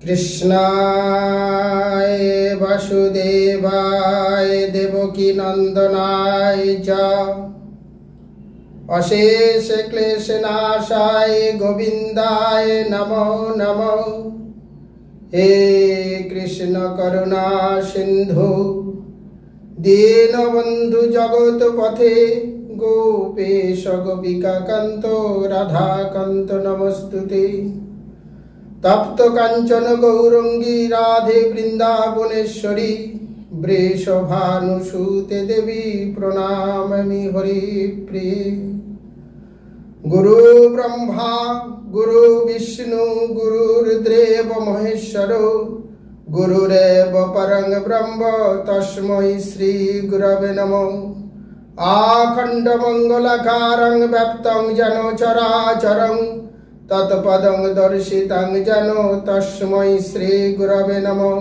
कृष्णाय वासुदेवाय देवकी नंदनाय च अशेष क्लेशनाशाय गोविंदाय नमो नमो। हे कृष्ण करुणा सिंधु दीनबंधु जगत पथे गोपेश गोपिका कांतो राधा कांतो नमस्तुते। तप्त कांचन गौरंगी राधे वृंदावनेश्वरी वृषभानुसुते देवी प्रणमामि हरिप्रिये। गुरु ब्रह्मा गुरु विष्णु गुरुर्देव महेश्वरो गुरुरेव परं ब्रह्म तस्मै श्री गुरवे नमः। आखंड मंगलकारं व्याप्तं जनो चराचरं तत्पदं दर्शितं जनो तस्मै श्री गुरवे नमः।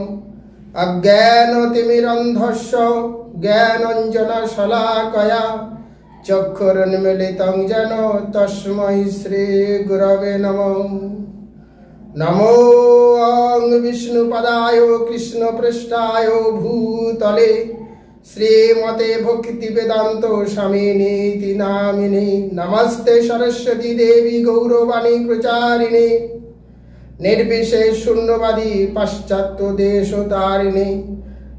अज्ञानतिमिरन्धस्य ज्ञानाञ्जनशलाकया चक्षुरुन्मीलितं येन तस्मै श्री गुरवे नमः। नमो विष्णुपदाय कृष्णपृष्ठाय भूतले श्रीमते भक्तिवेदान्त स्वामिनीति नामिने। नमस्ते सरस्वती देवी गौरवाणी प्रचारिणे निर्विशेष शून्यवादी पाश्चात्य देशतारिणे।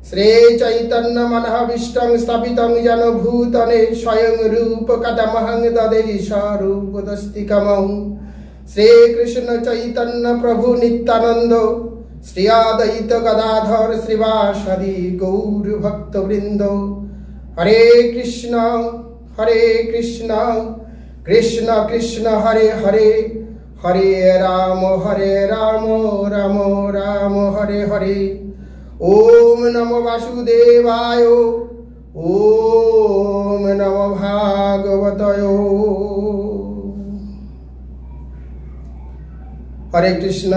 श्री चैतन्य मनःभीष्टं स्थापितं येन भूतले स्वयं रूप कथमहं ददेहि स्वरूपदस्तिकमं। श्री कृष्ण चैतन्य प्रभु नित्यानंद श्री अद्वैत गदाधर श्रीवासदि गौर भक्तवृंद। हरे कृष्ण कृष्ण कृष्ण हरे हरे हरे राम राम राम हरे हरे। ओम नमो वासुदेवाय ओम नमो भागवताय। हरे कृष्ण।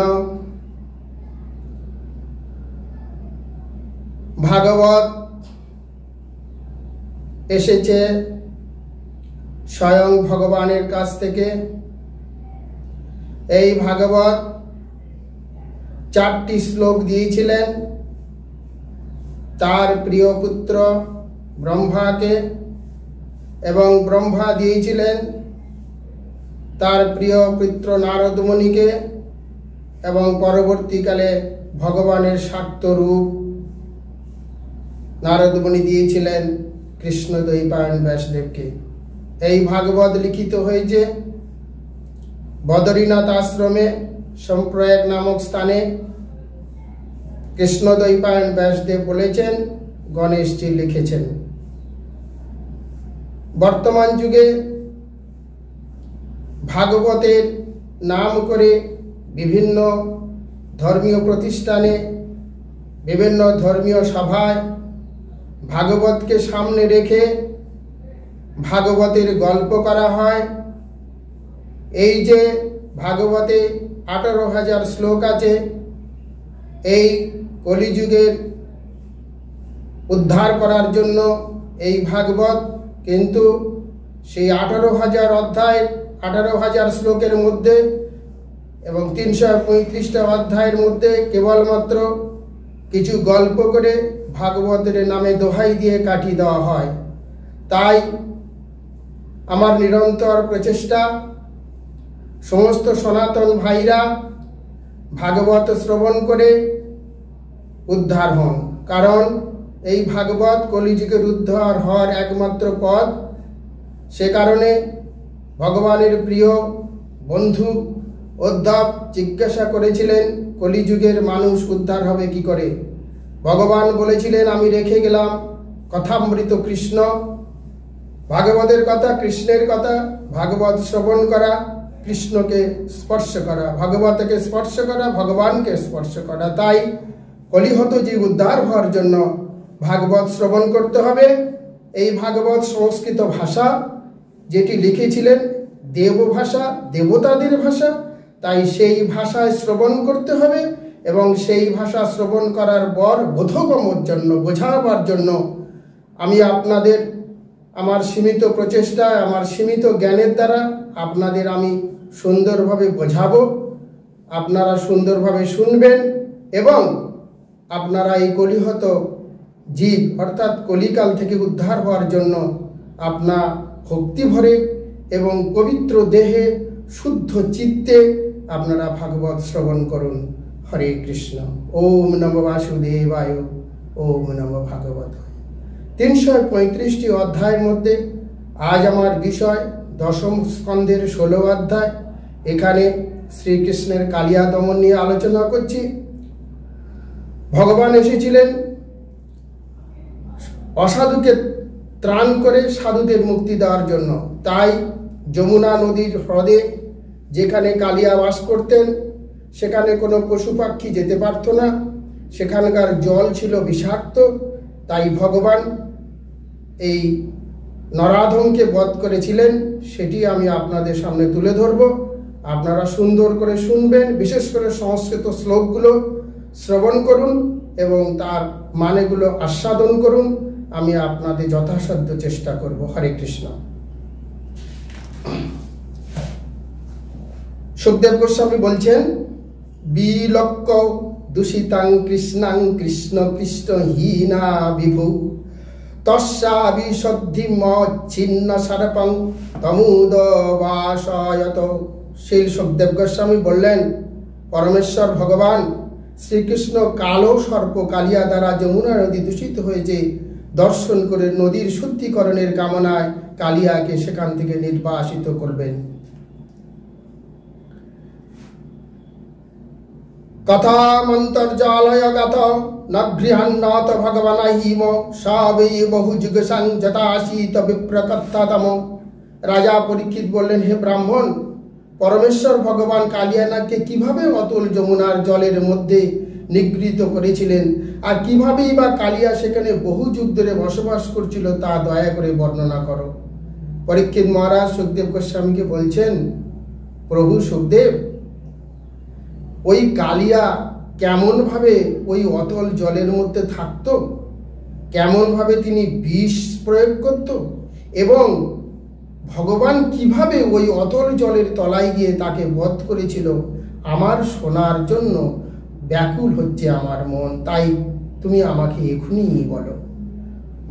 भागवत এসেছে স্বয়ং ভগবানের কাছ থেকে। এই ভাগবত 4টি শ্লোক দিয়েছিলেন তার প্রিয় পুত্র ব্রহ্মাকে, এবং ব্রহ্মা দিয়েছিলেন তার প্রিয় পুত্র নারদ মুনিকে, এবং পরবর্তীকালে ভগবানের স্বার্থ রূপ নারদ মুনি দিয়েছিলেন কৃষ্ণ দ্বৈপায়ন ব্যাসদেবকে। এই ভাগবত লিখিত হয়েছে বদরীনাথ আশ্রমে সম্প্রয়াগ নামক স্থানে। কৃষ্ণ দ্বৈপায়ন ব্যাসদেব বলেছেন, গণেশজি লিখেছেন। বর্তমান যুগে ভাগবতের নাম করে বিভিন্ন ধর্মীয় প্রতিষ্ঠানে বিভিন্ন ধর্মীয় সভায় ভাগবতকে সামনে রেখে ভাগবতের গল্প করা হয়। এই যে ভাগবতে 18,000 শ্লোক আছে, এই কলিযুগের উদ্ধার করার জন্য এই ভাগবত, কিন্তু সেই 18,000 অধ্যায় 18,000 শ্লোকের মধ্যে এবং 335টা অধ্যায়ের মধ্যে কেবলমাত্র কিছু গল্প করে ভাগবতের নামে দোহাই দিয়ে কাটিয়ে দেওয়া হয়। তাই আমার নিরন্তর প্রচেষ্টা সমস্ত সনাতন ভাইরা ভাগবত শ্রবণ করে উদ্ধার হন, কারণ এই ভাগবত কলিযুগের উদ্ধার হওয়ার একমাত্র পথ। সে কারণে ভগবানের প্রিয় বন্ধু উদ্ধব জিজ্ঞাসা করেছিলেন, কলিযুগের মানুষ উদ্ধার হবে কি করে? ভগবান বলেছিলেন, আমি রেখে গেলাম কথামৃত কৃষ্ণ। ভাগবতের কথা, কৃষ্ণের কথা, ভাগবত শ্রবণ করা, কৃষ্ণকে স্পর্শ করা, ভাগবতকে স্পর্শ করা, ভগবানকে স্পর্শ করা। তাই কলিহত জীব উদ্ধার হওয়ার জন্য ভাগবত শ্রবণ করতে হবে। এই ভাগবত সংস্কৃত ভাষা, যেটি লিখেছিলেন দেব ভাষা, দেবতাদের ভাষা। তাই সেই ভাষায় শ্রবণ করতে হবে, এবং সেই ভাষা শ্রবণ করার পর বোধগম্যের জন্য, বোঝাবার জন্য আমি আপনাদের আমার সীমিত প্রচেষ্টায়, আমার সীমিত জ্ঞানের দ্বারা আপনাদের আমি সুন্দরভাবে বোঝাবো। আপনারা সুন্দরভাবে শুনবেন এবং আপনারা এই কলিহত জীব অর্থাৎ কলিকাল থেকে উদ্ধার হওয়ার জন্য আপনার ভক্তি ভরে এবং পবিত্র দেহে শুদ্ধ চিত্তে আপনারা ভাগবত শ্রবণ করুন। হরে কৃষ্ণ। ওম নমো বাসুদেবায়, ওম নমো ভাগবতায়। 335টি অধ্যায়ের মধ্যে আজ আমার বিষয় দশম স্কন্ধের 16 অধ্যায়। এখানে শ্রীকৃষ্ণের কালিয়া দমন নিয়ে আলোচনা করছি। ভগবান এসেছিলেন অসাধুকে ত্রাণ করে সাধুদের মুক্তি দেওয়ার জন্য। তাই যমুনা নদীর হ্রদে যেখানে কালিয়া বাস করতেন সেখানে কোনো পশু পাখি যেতে পারত না, সেখানকার জল ছিল বিষাক্ত। তাই ভগবান এই নরাধমকে বধ করেছিলেন, সেটি আমি আপনাদের সামনে তুলে ধরব। আপনারা সুন্দর করে শুনবেন, বিশেষ করে সংস্কৃত শ্লোকগুলো শ্রবণ করুন এবং তার মানেগুলো আস্বাদন করুন। আমি আপনাদের যথাসাধ্য চেষ্টা করব। হরে কৃষ্ণ। সুখদেব গোস্বামী বলছেন, বিলক্ষ দূষিতাং কৃষ্ণাং কৃষ্ণ কৃষ্ণ হীনা বিভু তস্যা বিশুদ্ধি মচ্ছিন্ন সর্পং তমুদ বাসয়ত। শিল সুখদেব গোস্বামী বললেন, পরমেশ্বর ভগবান শ্রীকৃষ্ণ কালো সর্প কালিয়া দ্বারা যমুনা নদী দূষিত হয়েছে দর্শন করে নদীর শুদ্ধিকরণের কামনায় কালিয়াকে সেখান থেকে নির্বাসিত করবেন। কথামন্তর্জালয়গত ন গৃহান্নাথ ভগবানাহিম সবে বহু যুগসং যথাশীত বিপ্রকথতম। রাজা পরীক্ষিত বললেন, হে ব্রাহ্মণ, পরমেশ্বর ভগবান কালিয়ানাথকে কিভাবে অতল যমুনার জলের মধ্যে নিগৃহীত করেছিলেন, আর কিভাবেই বা কালিয়া সেখানে বহু যুগ ধরে বসবাস করছিল তা দয়া করে বর্ণনা করো। পরীক্ষিত মহারাজ সুখদেব গোস্বামীকে বলছেন, প্রভু সুখদেব, ওই কালিয়া কেমন ভাবে ওই অতল জলের মধ্যে থাকতো, কেমন ভাবে তিনি বিষ প্রয়োগ করত, এবং ভগবান কিভাবে ওই অতল জলের তলায় গিয়ে তাকে বধ করেছিল, আমার শোনার জন্য ব্যাকুল হচ্ছে আমার মন। তাই তুমি আমাকে এখনই বলো।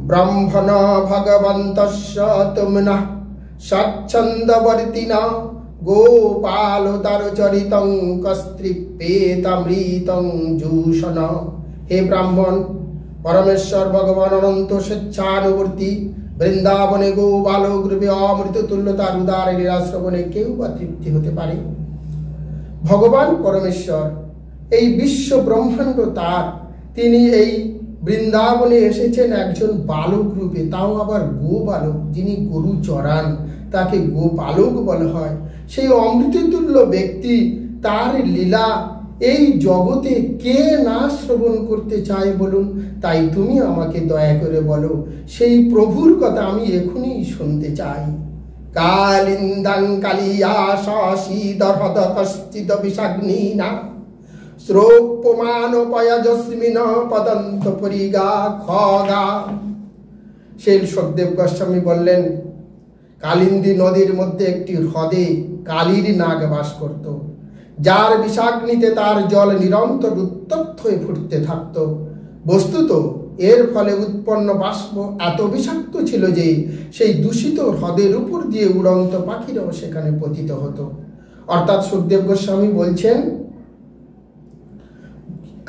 ব্রহ্মণ ভগবন্তস্য তুমনঃ স্বচ্ছন্দবর্তিনা গোপাল দারচরিতং কস্ত্রিপেতামৃতং জূষণ। হে ব্রাহ্মণ, পরমেশ্বর ভগবান অনন্ত স্বেচ্ছানুবর্তী, বৃন্দাবনে গোপালক রূপে অমৃত তুল্য তার উদার লীলা শ্রবণে কেউ বা তৃপ্তি হতে পারে। ভগবান পরমেশ্বর এই বিশ্ব ব্রহ্মাণ্ড তার, তিনি এই বৃন্দাবনে এসেছেন একজন বালক রূপে, তাও আবার গো বালক। যিনি গরু চড়ান তাকে গোপালক বলা হয়। সেই অমৃততুল্য ব্যক্তি, তার লীলা এই জগতে কে না শ্রবণ করতে চায় বলুন? তাই তুমি আমাকে দয়া করে বলো, সেই প্রভুর কথা আমি এখনই শুনতে চাই। কালিন্দাং কালিয়া শশীদহদ কশ্চিদ বিষাগ্নিনা শ্রোপমানোপয়জস্মিন পদন্ত পরিগা খগা। সেই সুখদেব গোস্বামী বললেন, কালিন্দী নদীর মধ্যে একটি হ্রদে কালীর নাগ বাস করত, যার বিষাগ্নিতে তার জল নিরন্তর উত্তপ্ত হয়ে ফুটতে থাকত। বস্তুত এর ফলে উৎপন্ন বাষ্প এত বিষাক্ত ছিল যে সেই দূষিত হ্রদের উপর দিয়ে উড়ন্ত পাখিরাও সেখানে পতিত হতো। অর্থাৎ সুখদেব গোস্বামী বলছেন,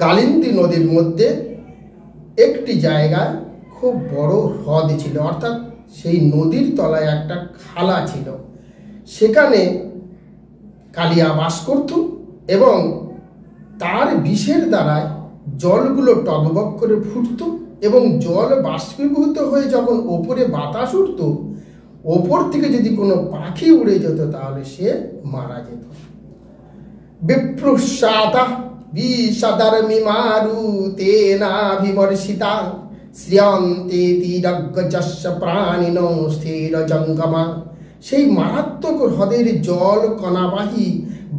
কালিন্দী নদীর মধ্যে একটি জায়গায় খুব বড় হ্রদ ছিল, অর্থাৎ সেই নদীর তলায় একটা খালা ছিল। সেখানে কালিয়া বাস করত এবং তার বিষের দ্বারায় জলগুলো টগবগ করে ফুটত এবং জল বাষ্পীভূত হয়ে যখন ওপরে বাতাস উঠত, ওপর থেকে যদি কোনো পাখি উড়ে যেত তাহলে সে মারা যেত। বিপ্রুষাতা বিষাদর্মিমারুতেনাভিমর্ষিতা শ্রিয়ন্তে তিরগ্গজস্য প্রাণিন স্থির জঙ্গমা। সেই মারাত্মক হ্রদের জল কণাবাহী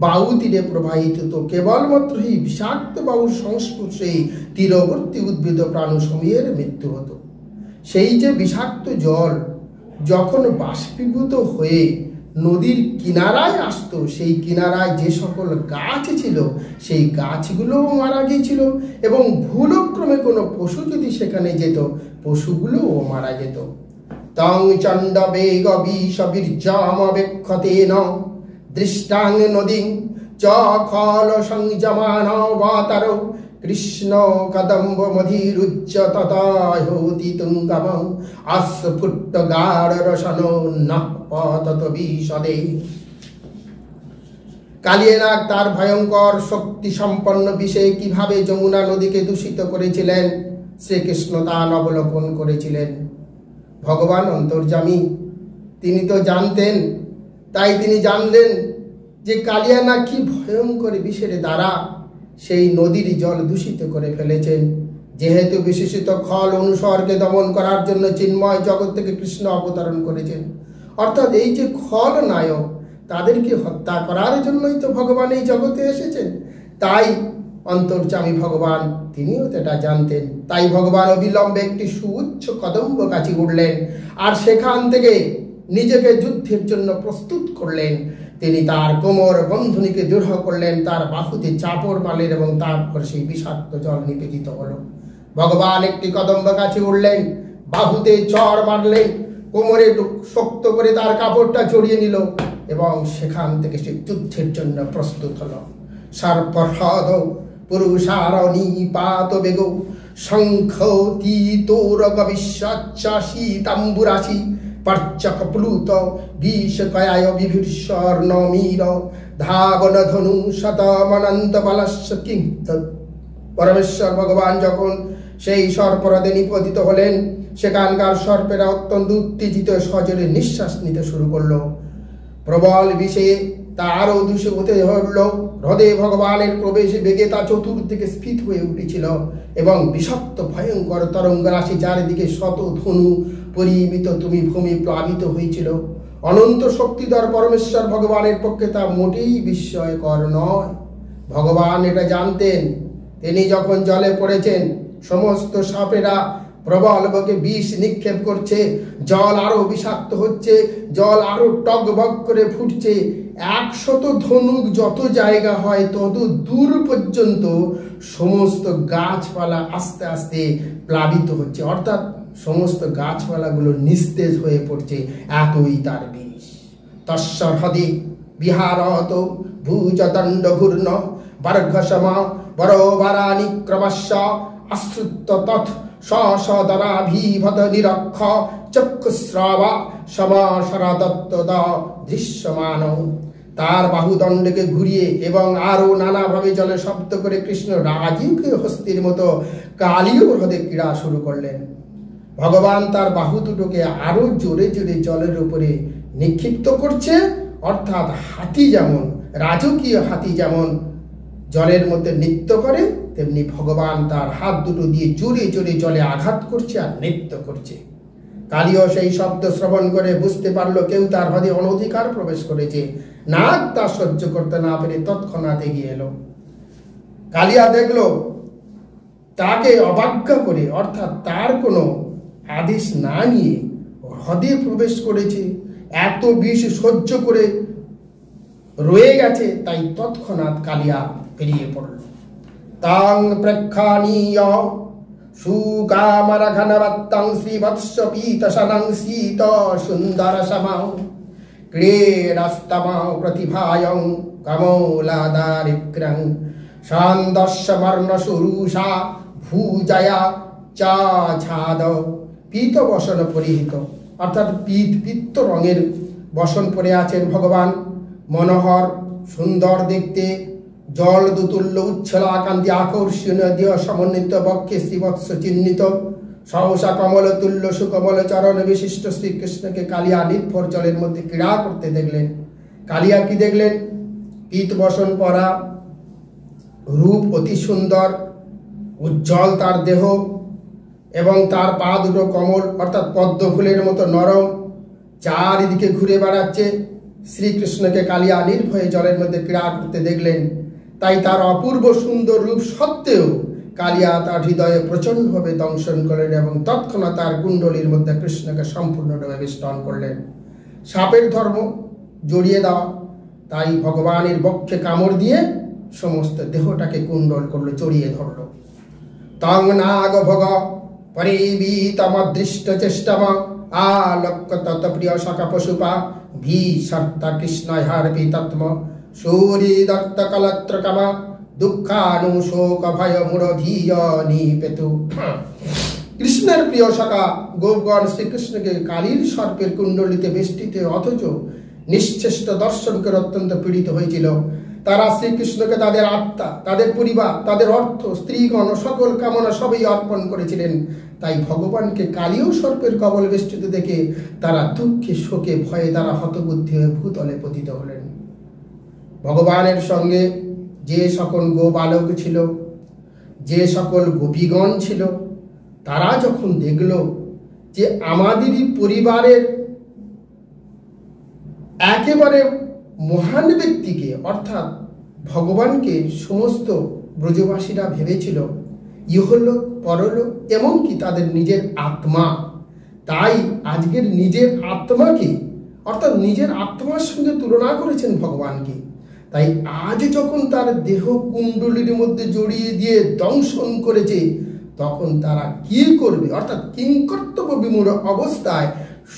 বায়ু তীরে প্রবাহিত হতো। কেবলমাত্র এই বিষাক্ত বায়ুর সংস্পর্শে তীরবর্তী উদ্ভিদ প্রাণসমূহের মৃত্যু হতো। সেই যে বিষাক্ত জল যখন বাষ্পীভূত হয়ে নদীর কিনারায় আসতো, সেই কিনারায় যে সকল গাছ ছিল সেই গাছগুলোও মারা গিয়েছিল, এবং ভুলক্রমে কোনো পশু যদি সেখানে যেত পশুগুলোও মারা যেত। তং চণ্ড বেগ বিষ বীর্যমবেক্ষতেন দৃষ্টাং নদীং চ খল সংযমানবতার কৃষ্ণ কদম্ব মধিরুচ্চ তথাহতি তুঙ্গম আস্ফুট গাঢ় রসনো নঃ পতত বিশদে। কালিয়ানাগ তার ভয়ঙ্কর শক্তি সম্পন্ন বিষে কিভাবে যমুনা নদীকে দূষিত করেছিলেন শ্রীকৃষ্ণ তা অবলোকন করেছিলেন। ভগবান অন্তর্যামী, তিনি তো জানতেন, তাই তিনি জানলেন যে কালিয়ানাগ কি ভয়ঙ্কর বিষের দ্বারা সেই নদীর জল দূষিত করে ফেলেছেন। যেহেতু বিশেষিত খল অনুসর্গে দমন করার জন্য চিন্ময় জগৎ থেকে কৃষ্ণ অবতরণ করেছেন, অর্থাৎ এই যে খল নায়ক তাদেরকে হত্যা করার জন্যই তো ভগবান এই জগতে এসেছেন। তাই অন্তর্যামী ভগবান তিনিও এটা জানতেন। তাই ভগবান অবিলম্বে একটি সুউচ্চ কদম্ব গাছে উঠলেন আর সেখান থেকে নিজেকে যুদ্ধের জন্য প্রস্তুত করলেন। তিনি তার কোমর বন্ধনীকে দৃঢ় করলেন, তার বাহুতে চাপড় মারলেন এবং তারপর সেই বিষাক্ত জল নিবেদিত হলো। ভগবান একটি কদম্ব গাছে উঠলেন, বাহুতে চড় মারলেন, কোমরে শক্ত করে তার কাপড়টা জড়িয়ে নিল এবং সেখান থেকে সে যুদ্ধের জন্য প্রস্তুত হলো। সর্পহ্রদ পুরুষার নিপাত বেগ শঙ্খ তীতোরগ বিশ্বাচ্ছাসীতাম্বুরাশি পার্চক প্লুত বিষকয়ায় বিভীষর্ণমীর ধাবন ধনু শতমনন্ত বলস্য কিং। পরমেশ্বর ভগবান যখন সেই সর্পহ্রদে নিপতিত হলেন, সেখানকার সর্পেরা অত্যন্ত উত্তেজিত সজোরে নিঃশ্বাস নিতে শুরু করলো। প্রবল বিষে তা আরো দূষিত হতে হল। হ্রদে ভগবানের প্রবেশে বেগে তা চতুর্দিকে স্ফীত হয়ে উঠেছিল এবং বিষাক্ত ভয়ঙ্কর তরঙ্গ রাশি চারিদিকে শত ধনু পরিমিত তুমি ভূমি প্লাবিত হয়েছিল। অনন্ত শক্তিধর পরমেশ্বর ভগবানের পক্ষে তা মোটেই বিস্ময়কর নয়। ভগবান এটা জানতেন। তিনি যখন জলে পড়েছেন, সমস্ত সাপেরা প্রবল বকে বিষ নিক্ষেপ করছে, জল আরো বিষাক্ত হচ্ছে, জল আরো টগবগ করে ফুটছে। 100 ধনুক যত জায়গা হয় তত দূর পর্যন্ত সমস্ত গাছপালা আস্তে আস্তে প্লাবিত হচ্ছে, অর্থাৎ সমস্ত গাছপালাগুলো নিস্তেজ হয়ে পড়ছে, এতই তার বিষ। তস্য হ্রদে বিহারত ভুজদণ্ড ঘূর্ণ বর্ঘসমা বরোবরানি ক্রমশ আশ্রিত তথ সদরাভিভদ নিরক্ষ চক্ষুস্রাবা সমাসরাদত্তদ দৃশ্যমান। তার বাহুদণ্ডকে ঘুরিয়ে এবং আরো নানাভাবে জলে শব্দ করে কৃষ্ণ রাজীবকে হস্তির মতো কালীয় হ্রদে ক্রীড়া শুরু করলেন। ভগবান তার বাহু দুটোকে আরো জোরে জোরে জলের উপরে নিক্ষিপ্ত করছে, অর্থাৎ হাতি যেমন, রাজকীয় হাতি যেমন জলের মধ্যে নৃত্য করে, তেমনি ভগবান তার হাত দুটো দিয়ে জোরে জোরে জলে আঘাত করছে আর নৃত্য করছে। কালীয় সেই শব্দ শ্রবণ করে বুঝতে পারলো কেউ তার হ্রদে অনধিকার প্রবেশ করেছে। নাগ তা সহ্য করতে না পেরে তৎক্ষণাৎ এগিয়ে এলো। কালিয়া দেখলো তাকে অবজ্ঞা করে, অর্থাৎ তার কোনো আদেশ না নিয়ে হ্রদে প্রবেশ করেছে, এত বিষ সহ্য করে রয়ে গেছে, তাই তৎক্ষণাৎ কালিয়া বেরিয়ে পড়ল। তাং প্রেক্ষানীয় সুকামরঘনবত্তং শ্রীবৎস পীতশনং শীত সুন্দর সমাং ক্রীড়স্তমাং প্রতিভায়ং কমলাদারিক্রং সান্দস্যবর্ণ সুরুষা ভুজয়া চা ছাদ। পীত বসন পরিহিত, অর্থাৎ পিত্ত রঙের বসন পরে আছেন ভগবান। মনোহর সুন্দর দেখতে, জল দুতুল্য উচ্ছল আকান্তি আকর্ষণীয় দেহ সমন্বিত বক্ষে শ্রীবৎস চিহ্নিত সহসা কমল তুল্য সুকমল চরণ বিশিষ্ট শ্রীকৃষ্ণকে কালিয়া নির্ভর জলের মধ্যে ক্রীড়া করতে দেখলেন। কালিয়া কি দেখলেন? পীত বসন পরা, রূপ অতি সুন্দর, উজ্জ্বল তার দেহ এবং তার পা দুটো কমল অর্থাৎ পদ্ম ফুলের মতো নরম, চারিদিকে ঘুরে বেড়াচ্ছে। শ্রীকৃষ্ণকে কালিয়া নির্ভয়ে জলের মধ্যে ক্রীড়া করতে দেখলেন। তাই তার অপূর্ব সুন্দর রূপ সত্ত্বেও কালিয়া তার হৃদয়ে প্রচণ্ডভাবে দংশন করলেন এবং তৎক্ষণাৎ তার কুণ্ডলীর মধ্যে কৃষ্ণকে সম্পূর্ণভাবে বেষ্টন করলেন। সাপের ধর্ম জড়িয়ে দেওয়া। তাই ভগবানের বক্ষে কামড় দিয়ে সমস্ত দেহটাকে কুণ্ডল করলো, জড়িয়ে ধরলো। তং নাগ ভোগ পরিবীতমদৃষ্ট চেষ্টম আলোক্য তত প্রিয় সখা পশুপা ভি সর্তা কৃষ্ণ হারপি তত্ম সূরি দত্ত কলত্রকম দুঃখানু শোক ভয় মূঢ়ধীয় নিপেতু। কৃষ্ণের প্রিয় সখা গোপগণ শ্রীকৃষ্ণকে কালীর সর্পের কুণ্ডলিতে বেষ্টিত অথচ নিশ্চেষ্ট দর্শন করে অত্যন্ত পীড়িত হয়েছিল। তারা শ্রীকৃষ্ণকে তাদের আত্মা, তাদের পরিবার, তাদের অর্থ, স্ত্রীগণ সকল কামনা সবই অর্পণ করেছিলেন। তাই ভগবানকে কালীয় সর্পের কবল বেষ্টিত দেখে তারা দুঃখে শোকে ভয়ে তারা হতবুদ্ধি হয়ে ভূতলে পতিত হলেন। ভগবানের সঙ্গে যে সকল গোবালক ছিল, যে সকল গোপীগণ ছিল, তারা যখন দেখল যে আমাদেরই পরিবারের একেবারে মহান ব্যক্তিকে অর্থাৎ ভগবানকে সমস্ত ব্রজবাসীরা ভেবেছিল ইহলোক পরলোক এমনকি তাদের নিজের আত্মা, তাই আজকের নিজের আত্মাকে অর্থাৎ নিজের আত্মার সঙ্গে তুলনা করেছেন ভগবানকে। তাই আজ যখন তার দেহ কুণ্ডলীর মধ্যে জড়িয়ে দিয়ে দংশন করেছে, তখন তারা কি করবে অর্থাৎ কিংকর্তব্য বিমূঢ় অবস্থায়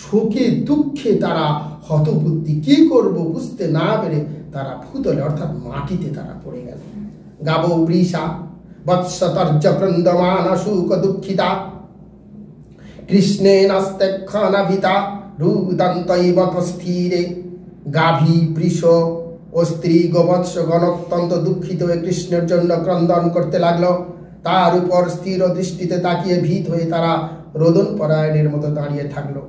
শোকে দুঃখে তারা হতবুদ্ধি, কি করব বুঝতে না পেরে তারা ভূতলে অর্থাৎ মাটিতে তারা পড়ে গেল। গাব বৃষা বৎসতর্য ক্রন্দমান শোক দুঃখিতা কৃষ্ণে নাস্তেক্ষণাভিতা রুদন্তৈব স্থিরে। গাভী বৃষ ও স্ত্রী গোবৎস গণ অত্যন্ত দুঃখিত হয়ে কৃষ্ণের জন্য ক্রন্দন করতে লাগলো। তার উপর স্থির দৃষ্টিতে তাকিয়ে ভীত হয়ে তারা রোদন পরায়ণের মতো দাঁড়িয়ে থাকলো।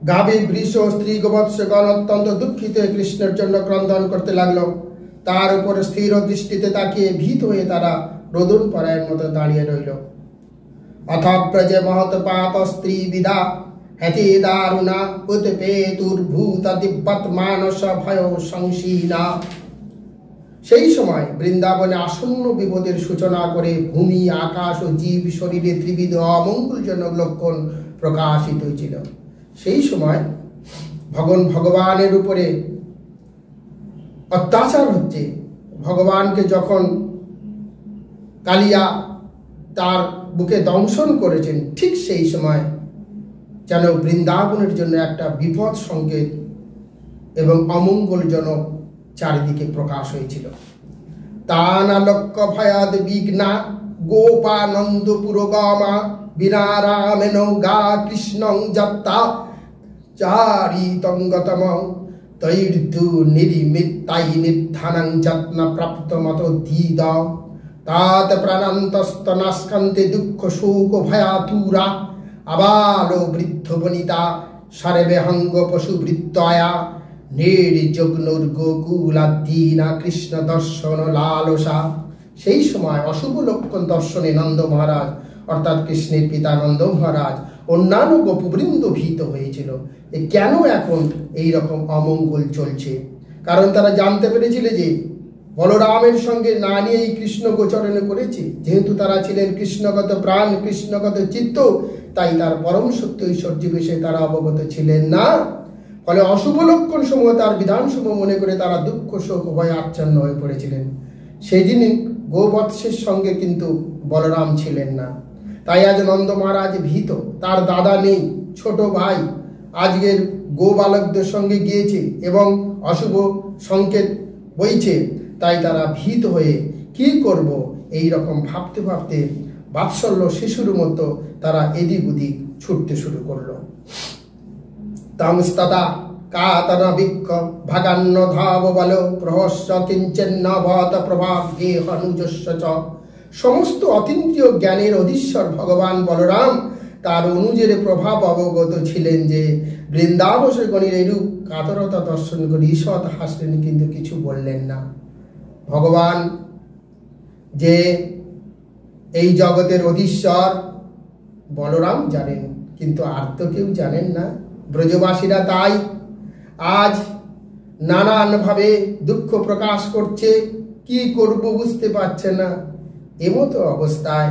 গাভী বৃষ স্ত্রী গোবৎসগণ অত্যন্ত দুঃখিত হয়ে কৃষ্ণের জন্য ক্রন্দন করতে লাগলো। তার উপর স্থির দৃষ্টিতে তাকিয়ে ভীত হয়ে তারা রোদন পরায়ণ মতো দাঁড়িয়ে রইল। অথ প্রজে মহৎপাত স্ত্রী বিদা হেতে দারুণা উৎপেতুর্ভূত দিব্যত মানস ভয় সংশীলা। সেই সময় বৃন্দাবনে আসন্ন বিপদের সূচনা করে ভূমি আকাশ ও জীব শরীরে ত্রিবিধ অমঙ্গলজনক লক্ষণ প্রকাশিত হয়েছিল। সেই সময় ভগবানের উপরে অত্যাচার হচ্ছে। ভগবানকে যখন কালিয়া তার বুকে দংশন করেছেন, ঠিক সেই সময় যেন বৃন্দাবনের জন্য একটা বিপদ সংকেত এবং অমঙ্গলজনক চারিদিকে প্রকাশ হয়েছিল। তানালক্ষ্য ভয়াদ বিঘ্না গোপানন্দ পুরোগামা বিনারামেন গা কৃষ্ণং যাত্তা চারিতঙ্গতম তৈর্দু নিরিমিত্তাই নির্ধানং যত্ন প্রাপ্ত মত ধীদ তাত প্রাণান্তস্তনাস্কান্তে দুঃখ শোক ভয়াতুরা আবালো বৃদ্ধ বনিতা সর্বেহঙ্গ পশু বৃত্তয়া নির্যগ্নুর গোকুলাদ্দীনা কৃষ্ণ দর্শন লালসা। সেই সময় অশুভ লক্ষণ দর্শনে নন্দ মহারাজ অর্থাৎ কৃষ্ণের পিতা নন্দ মহারাজ অন্যান্য গোপবৃন্দ ভীত হয়েছিল। কেন এখন এই রকম অমঙ্গল চলছে? কারণ তারা জানতে পেরেছিল যে বলরামের সঙ্গে না নিয়েই কৃষ্ণ গোচরণ করেছে। যেহেতু তারা ছিলেন কৃষ্ণগত প্রাণ, কৃষ্ণগত চিত্ত, তাই তার পরম সত্য ঐশ্বর্য বিষয়ে তারা অবগত ছিলেন না। ফলে অশুভ লক্ষণ সমূহ তার বিধানসমূহ মনে করে তারা দুঃখ শোক ভয়ে আচ্ছন্ন হয়ে পড়েছিলেন। সেই দিন গোবৎসের সঙ্গে কিন্তু বলরাম ছিলেন না। তাই আজ নন্দ মহারাজ ভীত। তার দাদা নেই, ছোট ভাই আজকের গোবালকদের সঙ্গে গিয়েছে এবং অশুভ সংকেত বইছে। তাই তারা ভীত হয়ে কি করব এই রকম ভাবতে ভাবতে বাৎসল্য শিশুর মতো তারা এদিক ওদিক ছুটতে শুরু করলো। তামস্তদা কাতনবিক্ষ ভাগান্ন ধাব বল প্রহস্য কিঞ্চেন্ন ভত প্রভাগ্যে হনুজস্য চ। সমস্ত অতীন্দ্রিয় জ্ঞানের অধীশ্বর ভগবান বলরাম তার অনুজের প্রভাব অবগত ছিলেন যে বৃন্দাবসের গণের এরূপ কাতরতা দর্শন করে ঈষৎ হাসলেন, কিন্তু কিছু বললেন না। ভগবান যে এই জগতের অধীশ্বর বলরাম জানেন, কিন্তু আর তো কেউ জানেন না। ব্রজবাসীরা তাই আজ নানানভাবে দুঃখ প্রকাশ করছে, কি করব বুঝতে পারছে না। এমতো অবস্থায়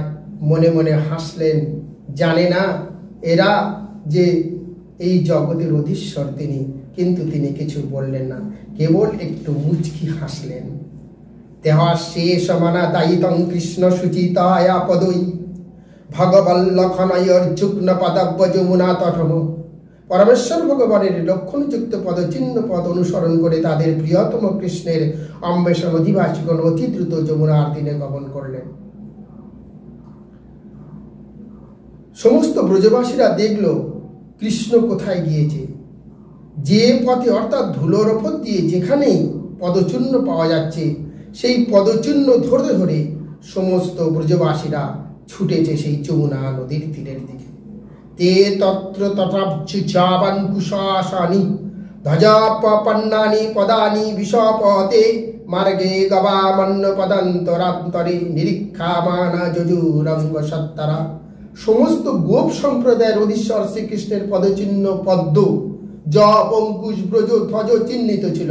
মনে মনে হাসলেন। জানে না এরা যে এই জগতের অধীশ্বর তিনি, কিন্তু তিনি কিছু বললেন না, কেবল একটু মুচকি হাসলেন। তেহ শেষ মানা দায়িতং কৃষ্ণ সুচিতায়া পদই ভগবল্লখনয়র যুগ্ন পদাব্য যমুনা তটম। পরমেশ্বর ভগবানের লক্ষণযুক্ত পদচিহ্ন পদ অনুসরণ করে তাদের প্রিয়তম কৃষ্ণের অন্বেষণ অধিবাসীগণ অতি দ্রুত যমুনার তীরে গমন করলেন। সমস্ত ব্রজবাসীরা দেখল কৃষ্ণ কোথায় গিয়েছে। যে পথে অর্থাৎ ধুলোর ওপর দিয়ে যেখানেই পদচিহ্ন পাওয়া যাচ্ছে সেই পদচিহ্ন ধরে ধরে সমস্ত ব্রজবাসীরা ছুটেছে সেই যমুনা নদীর তীরের দিকে। তে তত্র তথাবচুচাবান কুশাসানি ধ্বজাপন্নানি পদানি বিষপতে মার্গে গবামন্ন পদান্তরান্তরে নিরীক্ষামানা যজুরঙ্গ সত্তরা। সমস্ত গোপ সম্প্রদায়ের অধীশ্বর শ্রীকৃষ্ণের পদচিহ্ন পদ্ম জপ অঙ্কুশ ব্রজ ধ্বজ চিহ্নিত ছিল।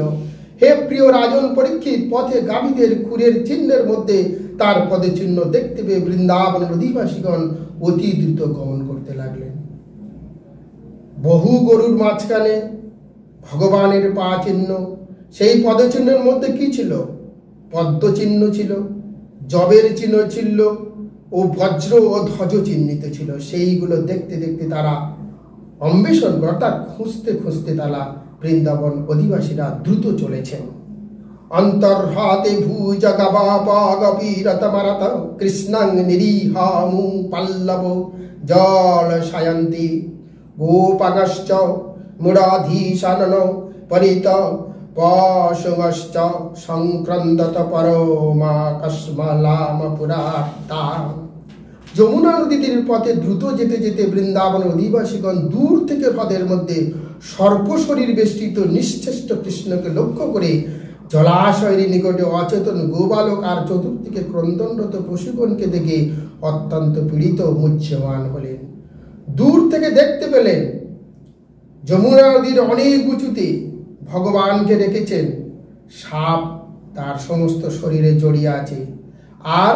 হে প্রিয় রাজন পরীক্ষিত, পথে গাভীদের খুরের চিহ্নের মধ্যে তার পদচিহ্ন দেখতে পেয়ে বৃন্দাবনের অধিবাসীগণ অতি দ্রুত গমন করতে লাগলেন। বহু গরুর মাঝখানে ভগবানের পা চিহ্ন। সেই পদচিহ্নের মধ্যে কি ছিল? পদ্ম চিহ্ন ছিল, জবের চিহ্ন ছিল ও বজ্র ও ধ্বজ চিহ্নিত ছিল। সেইগুলো দেখতে দেখতে তারা অন্বেষণ অর্থাৎ খুঁজতে খুঁজতে তারা বৃন্দাবন অধিবাসীরা দ্রুত চলেছেন। অন্তর্হাতে ভুজ গবাপীরতমরত কৃষ্ণং নিরীহামু পল্লব জল সায়ন্তি গোপাগশ্চ মুরাধীশানন পরিত পশুগশ্চ সংক্রন্দত পরমা কস্মলাম পুরাতা। যমুনা নদীর পথে দ্রুত যেতে যেতে বৃন্দাবনের অধিবাসীগণ দূর থেকে হ্রদের মধ্যে সর্পশরীর বেষ্টিত নিশ্চেষ্ট কৃষ্ণকে লক্ষ্য করে জলাশয়ের নিকটে অচেতন গোবালক আর চতুর্দিকে ক্রন্দনরত পশুগণকে দেখে অত্যন্ত পীড়িত মুহ্যমান হলেন। দূর থেকে দেখতে পেলেন যমুনা নদীর অনেক উঁচুতে ভগবানকে রেখেছেন। সাপ তার সমস্ত শরীরে জড়িয়ে আছে, আর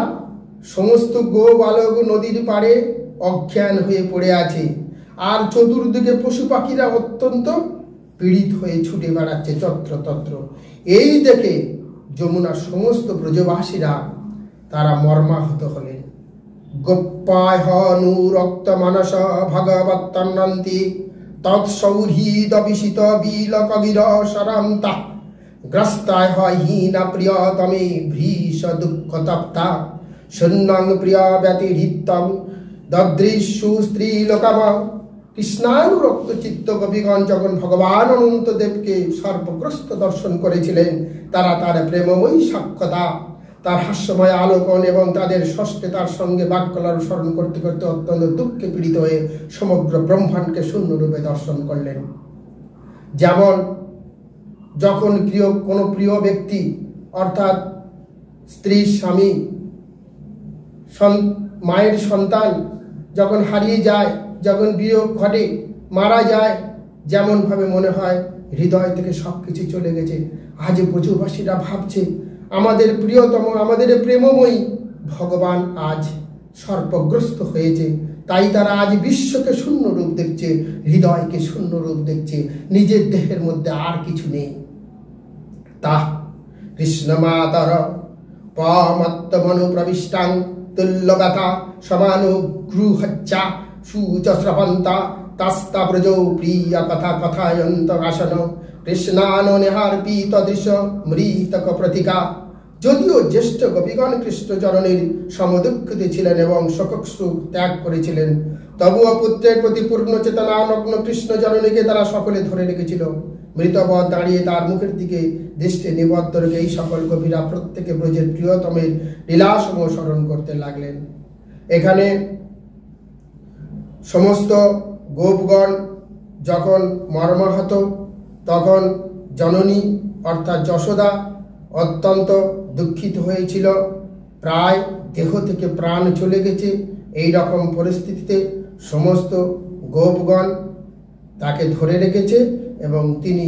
সমস্ত গোবালক নদীর পাড়ে অজ্ঞান হয়ে পড়ে আছে, আর চতুর্দিকে পশু পাখিরা অত্যন্ত পীড়িত হয়ে ছুটে বেড়াচ্ছে যত্রতত্র। এই দেখে যমুনার সমস্ত ব্রজবাসীরা তারা মর্মাহত হলেন। গোপ্পায় নুরক্ত মানস ভগবত্তন্নন্তি তৎসৌহৃদ বিশিত বিলকগির সরান্তা গ্রস্তায় হীন প্রিয়তমে ভ্রীষ দুঃখ তপ্তা শূন্যং প্রিয় ব্যতিরিক্তং দদৃশু স্ত্রীলোকাম। কৃষ্ণানুরক্ত চিত্ত গোপীগণ যখন ভগবান অনন্ত দেবকে সর্বগ্রস্ত দর্শন করেছিলেন, তারা তার প্রেমময়ী সাক্ষ্যতা, তার হাস্যময় আলোকন এবং তাদের ষষ্ঠে তার সঙ্গে বাক্যলার স্মরণ করতে করতে অত্যন্ত দুঃখে পীড়িত হয়ে সমগ্র ব্রহ্মাণ্ডকে শূন্যরূপে দর্শন করলেন। যেমন যখন কোনো প্রিয় ব্যক্তি অর্থাৎ স্ত্রী স্বামী মায়ের সন্তান যখন হারিয়ে যায়, যখন বিয়োগ ঘটে, মারা যায়, যেমনভাবে মনে হয় হৃদয় থেকে সব কিছু চলে গেছে, আজ ব্রজবাসীরা ভাবছে আমাদের প্রিয়তম, আমাদের প্রেমময়ী ভগবান আজ সর্পগ্রস্ত হয়েছে, তাই তারা আজ বিশ্বকে শূন্য রূপ দেখছে, হৃদয়কে শূন্য রূপ দেখছে, নিজের দেহের মধ্যে আর কিছু নেই। তা কৃষ্ণ মাতার পামত্তমনু প্রবিষ্টাং তুল্যগাথা সমানুগৃহচ্চা সুচস্রবন্তা তাস্তা ব্রজৌ প্রিয় কথা কথায়ন্ত আসন কৃষ্ণানো নিহার্পিত দৃশ্য মৃতক প্রতিকা। যদিও জ্যেষ্ঠ গোপীগণ কৃষ্ণচরণের সমদুঃখিত ছিলেন এবং শোকশ্রু ত্যাগ করেছিলেন, তবুও পুত্রের প্রতি পূর্ণ চেতনা নগ্ন কৃষ্ণচরণীকে তারা সকলে ধরে রেখেছিল। মৃতবৎ দাঁড়িয়ে তার মুখের দিকে দৃষ্টি নিবদ্ধ রেখে এই সকল গোপীরা প্রত্যেকে ব্রজের প্রিয়তমের লীলাসমূহ স্মরণ করতে লাগলেন। এখানে সমস্ত গোপগণ যখন মর্মাহত, তখন জননী অর্থাৎ যশোদা অত্যন্ত দুঃখিত হয়েছিল, প্রায় দেহ থেকে প্রাণ চলে গেছে। এই রকম পরিস্থিতিতে সমস্ত গোপগণ তাকে ধরে রেখেছে এবং তিনি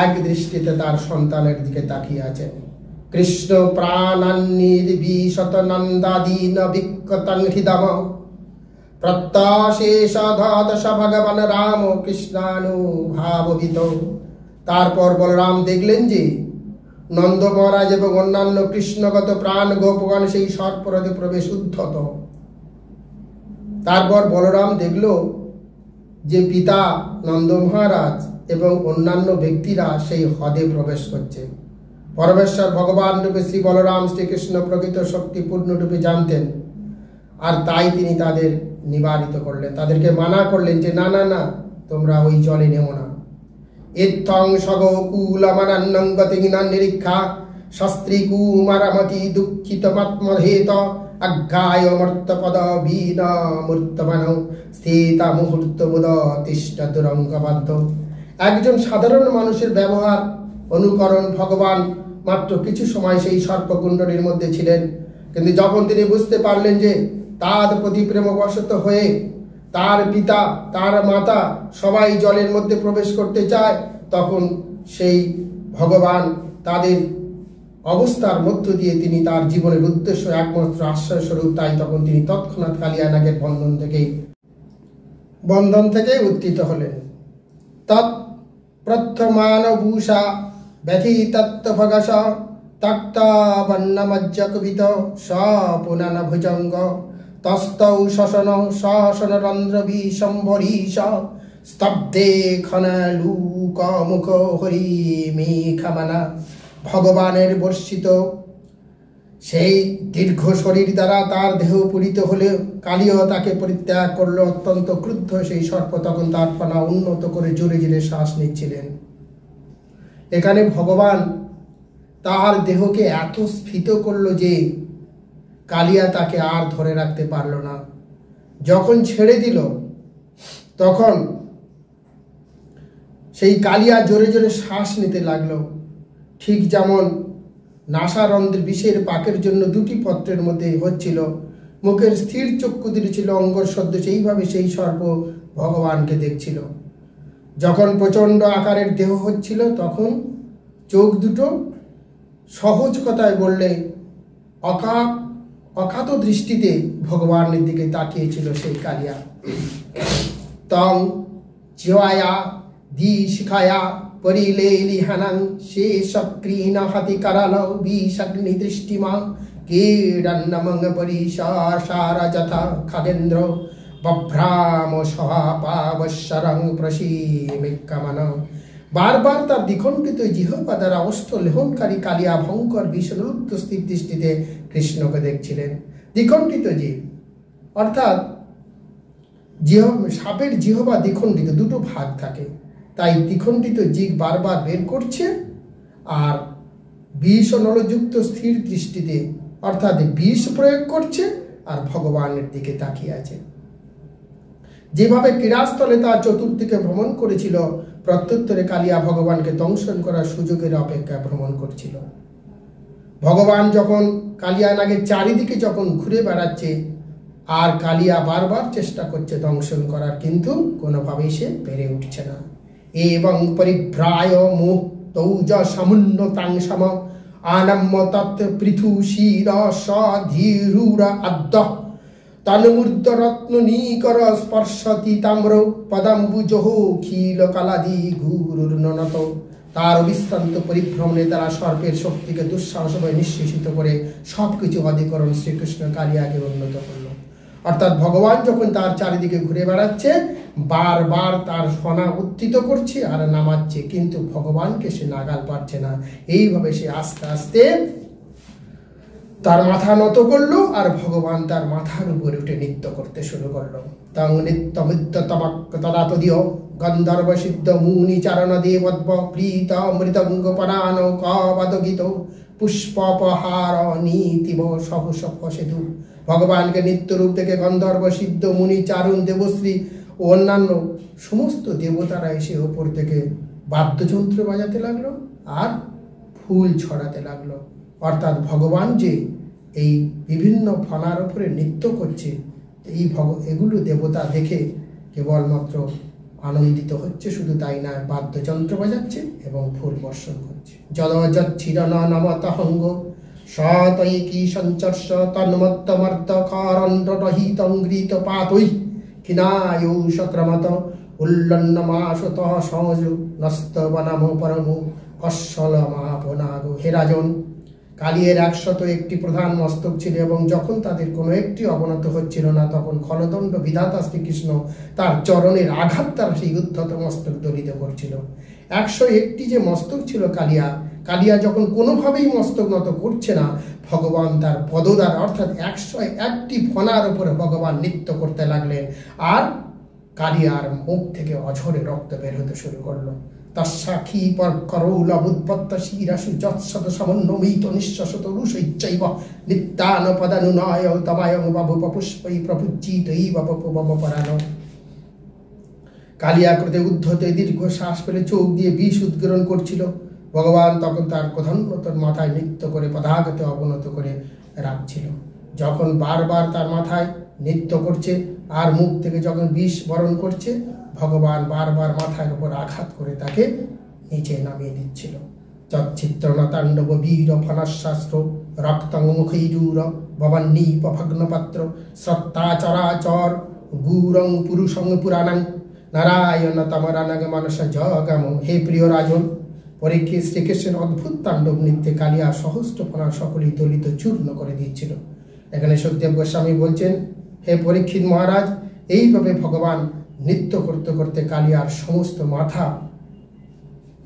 এক দৃষ্টিতে তার সন্তানের দিকে তাকিয়ে আছেন। কৃষ্ণ প্রাণান্নির্বিশত নন্দাদীন বিক্ষতং হৃদম প্রত্যাশেষাধাদশ ভগবান রাম কৃষ্ণানুভাববিত তারপর বলরাম দেখলেন যে নন্দ মহারাজ এবং অন্যান্য কৃষ্ণগত প্রাণ গোপগণ সেই সর্পহ্রদে প্রবেশ উদ্ধত। তারপর বলরাম দেখল যে পিতা নন্দ মহারাজ এবং অন্যান্য ব্যক্তিরা সেই হ্রদে প্রবেশ করছে। পরমেশ্বর ভগবান রূপে শ্রী বলরাম শ্রীকৃষ্ণ প্রকৃত শক্তি পূর্ণরূপে জানতেন, আর তাই তিনি তাদের নিবারিত করলেন, তাদেরকে মানা করলেন যে না না না, তোমরা ওই জলে নেও না। ইত্থং সগকুলমানান্নং গতিহীনান নিরীক্ষা শাস্ত্রী কুমারামতি দুঃখিতমাত্মহেত আজ্ঞায় মর্তপদ বীণমূর্তমান স্থিতা মুহূর্ত মুদ তিষ্ঠ দুরঙ্গবদ্ধ। একজন সাধারণ মানুষের ব্যবহার অনুকরণ ভগবান মাত্র কিছু সময় সেই সর্পকুণ্ডলীর মধ্যে ছিলেন, কিন্তু যখন তিনি বুঝতে পারলেন যে তার প্রতি প্রেমবশত হয়ে তার পিতা তার মাতা সবাই জলের মধ্যে প্রবেশ করতে চায়, তখন সেই ভগবান তাদের অবস্থার মধ্য দিয়ে তিনি তার জীবনের উদ্দেশ্য একমাত্র আশ্রয় স্বরূপ, তাই তখন তিনি তৎক্ষণাৎ কালিয়ানাগের বন্ধন থেকে উত্থিত হলেন। তৎ প্রথমানভূষা ব্যথিতত্ত্বভগস তক্তাবন্নমজ্জকবিত স পুনন ভুজঙ্গ তস্তৌ শশন শশনরন্ধ্র বিশম্ভরীশ স্তব্ধে খনলুক মুখ হরি মেঘমানা। ভগবানের বর্ষিত সেই দীর্ঘ শরীর দ্বারা তার দেহ পূরিত হলে কালীয় তাকে পরিত্যাগ করল। অত্যন্ত ক্রুদ্ধ সেই সর্প তখন তার ফনা উন্নত করে জোরে জোরে শ্বাস নিচ্ছিলেন। এখানে ভগবান তার দেহকে এত স্ফীত করল যে কালিয়া তাকে আর ধরে রাখতে পারল না। যখন ছেড়ে দিল তখন সেই কালিয়া জোরে জোরে শ্বাস নিতে লাগলো। ঠিক যেমন নাসারন্ধ্রের বিষের পাকের জন্য দুটি পত্রের মধ্যে হচ্ছিল, মুখের স্থির চক্ষু দুটি ছিল অঙ্গর সদ্য, সেইভাবে সেই সর্প ভগবানকে দেখছিল। যখন প্রচণ্ড আকারের দেহ হচ্ছিল তখন চোখ দুটো সহজ কথায় বললে অখাত দৃষ্টিতে ভগবানের দিকে তাকিয়েছিল সেই কালিয়া। তং জিওয়া দি শিখায়া পরিলেলিহানাং সে সক্রিন হাতি কারাল বিষগ্নি দৃষ্টিমা কীড়ন্নমঙ্গ পরিসার যথা খগেন্দ্র বভ্রাম সহাপাবশ্বরং প্রসীমিকামন। বারবার তার দ্বিখণ্ডিত জিহ্বা দ্বারা অষ্ট লেহনকারী কালিয়া ভয়ঙ্কর বিষণুদ্ধ স্থির দৃষ্টিতে কৃষ্ণকে দেখছিলেন। দ্বিখণ্ডিত জীব অর্থাৎ সাপের জিহ্বা দ্বিখণ্ডিত, দুটো ভাগ থাকে, তাই দ্বিখণ্ডিত জিগ বারবার বের করছে আর বিষ ও নলযুক্ত স্থির দৃষ্টিতে অর্থাৎ বিষ প্রয়োগ করছে আর ভগবানের দিকে তাকিয়ে আছে। যেভাবে ক্রীড়াস্থলে তার চতুর্দিকে ভ্রমণ করেছিল, প্রত্যুত্তরে কালিয়া ভগবানকে দংশন করার সুযোগের অপেক্ষায় ভ্রমণ করছিল। ভগবান যখন কালিয়ানাগের চারিদিকে যখন ঘুরে বেড়াচ্ছে আর কালিয়া বারবার চেষ্টা করছে দংশন করার, কিন্তু কোনোভাবেই সে পেরে উঠছে না। এবং পরিভ্রায় মুক্তৌজ সমুন্নতাং সম আনম্য তত্ত্ব পৃথু শির সধীরুর আদ্য তন্মূর্ধ রত্ন নিকর স্পর্শতি তাম্র পদম্বুজহ খিল কালাদি গুরুর ননত। তার অবিশ্রান্ত পরিভ্রমণে তারা সর্পের শক্তিকে দুঃসাহসভাবে নিঃশেষিত করে সবকিছু অধিকরণ শ্রীকৃষ্ণ কালিয়াকে উন্নত করল। অর্থাৎ ভগবান যখন তার চারিদিকে ঘুরে বেড়াচ্ছে, বারবার তার ফনা উত্থিত করছে আর নামাচ্ছে, কিন্তু ভগবানকে সে নাগাল পাচ্ছে না। এইভাবে সে আস্তে আস্তে তার মাথা নত করলো আর ভগবান তার মাথার উপরে উঠে নৃত্য করতে শুরু করলো। তং নৃত্য মৃত্য তমাক তদা তদীয় গন্ধর্ব সিদ্ধ মুনি চারণ দেবদ্ব প্রীত মৃদঙ্গ পনান কবদগীত পুষ্পপহার নীতিব সহস সেতু। ভগবানকে নিত্যরূপ থেকে গন্ধর্ব সিদ্ধ মুনি চারণ দেবশ্রী ও অন্যান্য সমস্ত দেবতারা এসে ওপর থেকে বাদ্যযন্ত্র বাজাতে লাগলো আর ফুল ছড়াতে লাগলো। অর্থাৎ ভগবান যে এই বিভিন্ন ফনার উপরে নৃত্য করছে, এগুলো দেবতা দেখে কেবলমাত্র আনন্দিত হচ্ছে। শুধু তাই না, বাদ্যযন্ত্র বাজাচ্ছে এবং ফুল বর্ষণ করছে। যদযচ্ছিরন নমতহঙ্গ সতৈকি সঞ্চর্ষ তন্মত্তমর্ত কারণ্ডরহিতঙ্গৃত পাতৈ কিনায়ুষক্রমত উল্লন্নমাশত সংযু নস্ত বনাম পরম কশ্বল মহাপনাগ। হে রাজন, কালিয়ের 101টি প্রধান মস্তক ছিল এবং যখন তাদের কোনো একটি অবনত হচ্ছিল না তখন খলদণ্ড বিধাতা শ্রীকৃষ্ণ তার চরণের আঘাত দ্বারা সেই উদ্ধত মস্তক দলিত করছিল। 101টি যে মস্তক ছিল কালিয়া যখন কোনোভাবেই মস্তক নত করছে না, ভগবান তার পদদ্বারা অর্থাৎ 101টি ফনার উপরে ভগবান নৃত্য করতে লাগলেন, আর কালিয়ার মুখ থেকে অঝরে রক্ত বের হতে শুরু করলো। তস্সাখী করৌলবুৎপত্তশিরাসু যৎসত সমন্বমিত নিঃশ্বসত রুষৈচৈব নিত্যানপদানুনয় তমায়ং বাবুপ পুষ্পৈ প্রপুজ্জিতৈব বপরাণ। কালিয়া কৃতে উদ্ধত দীর্ঘ শ্বাস ফেলে চোখ দিয়ে বিষ উদ্গীরণ করছিল। ভগবান তখন তার প্রধান্যতর মাথায় নৃত্য করে পদাঘাতে অবনত করে রাখছিল। যখন বারবার তার মাথায় নৃত্য করছে আর মুখ থেকে যখন বিষ বরণ করছে, ভগবান বারবার মাথার উপর আঘাত করে তাকে নিচে নামিয়ে দিচ্ছিল। চচ্চিত্রণ তাণ্ডব বীর ফণশাস্ত্র রক্তং মুখৈরূর ভবান্নীপ ভগ্নপাত্র সত্তাচরাচর গুরং পুরুষং পুরাণং নারায়ণ তমরানগ মানস জগম। হে প্রিয় রাজন, পরীক্ষিত শ্রীকৃষ্ণের অদ্ভুত তাণ্ডব নৃত্যে কালিয়া সহস্র ফণা সকলেই দলিত চূর্ণ করে দিচ্ছিল। এখানে সুখদেব গোস্বামী বলছেন, হে পরীক্ষিত মহারাজ, এইভাবে ভগবান নৃত্য করতে করতে কালিয়ার সমস্ত মাথা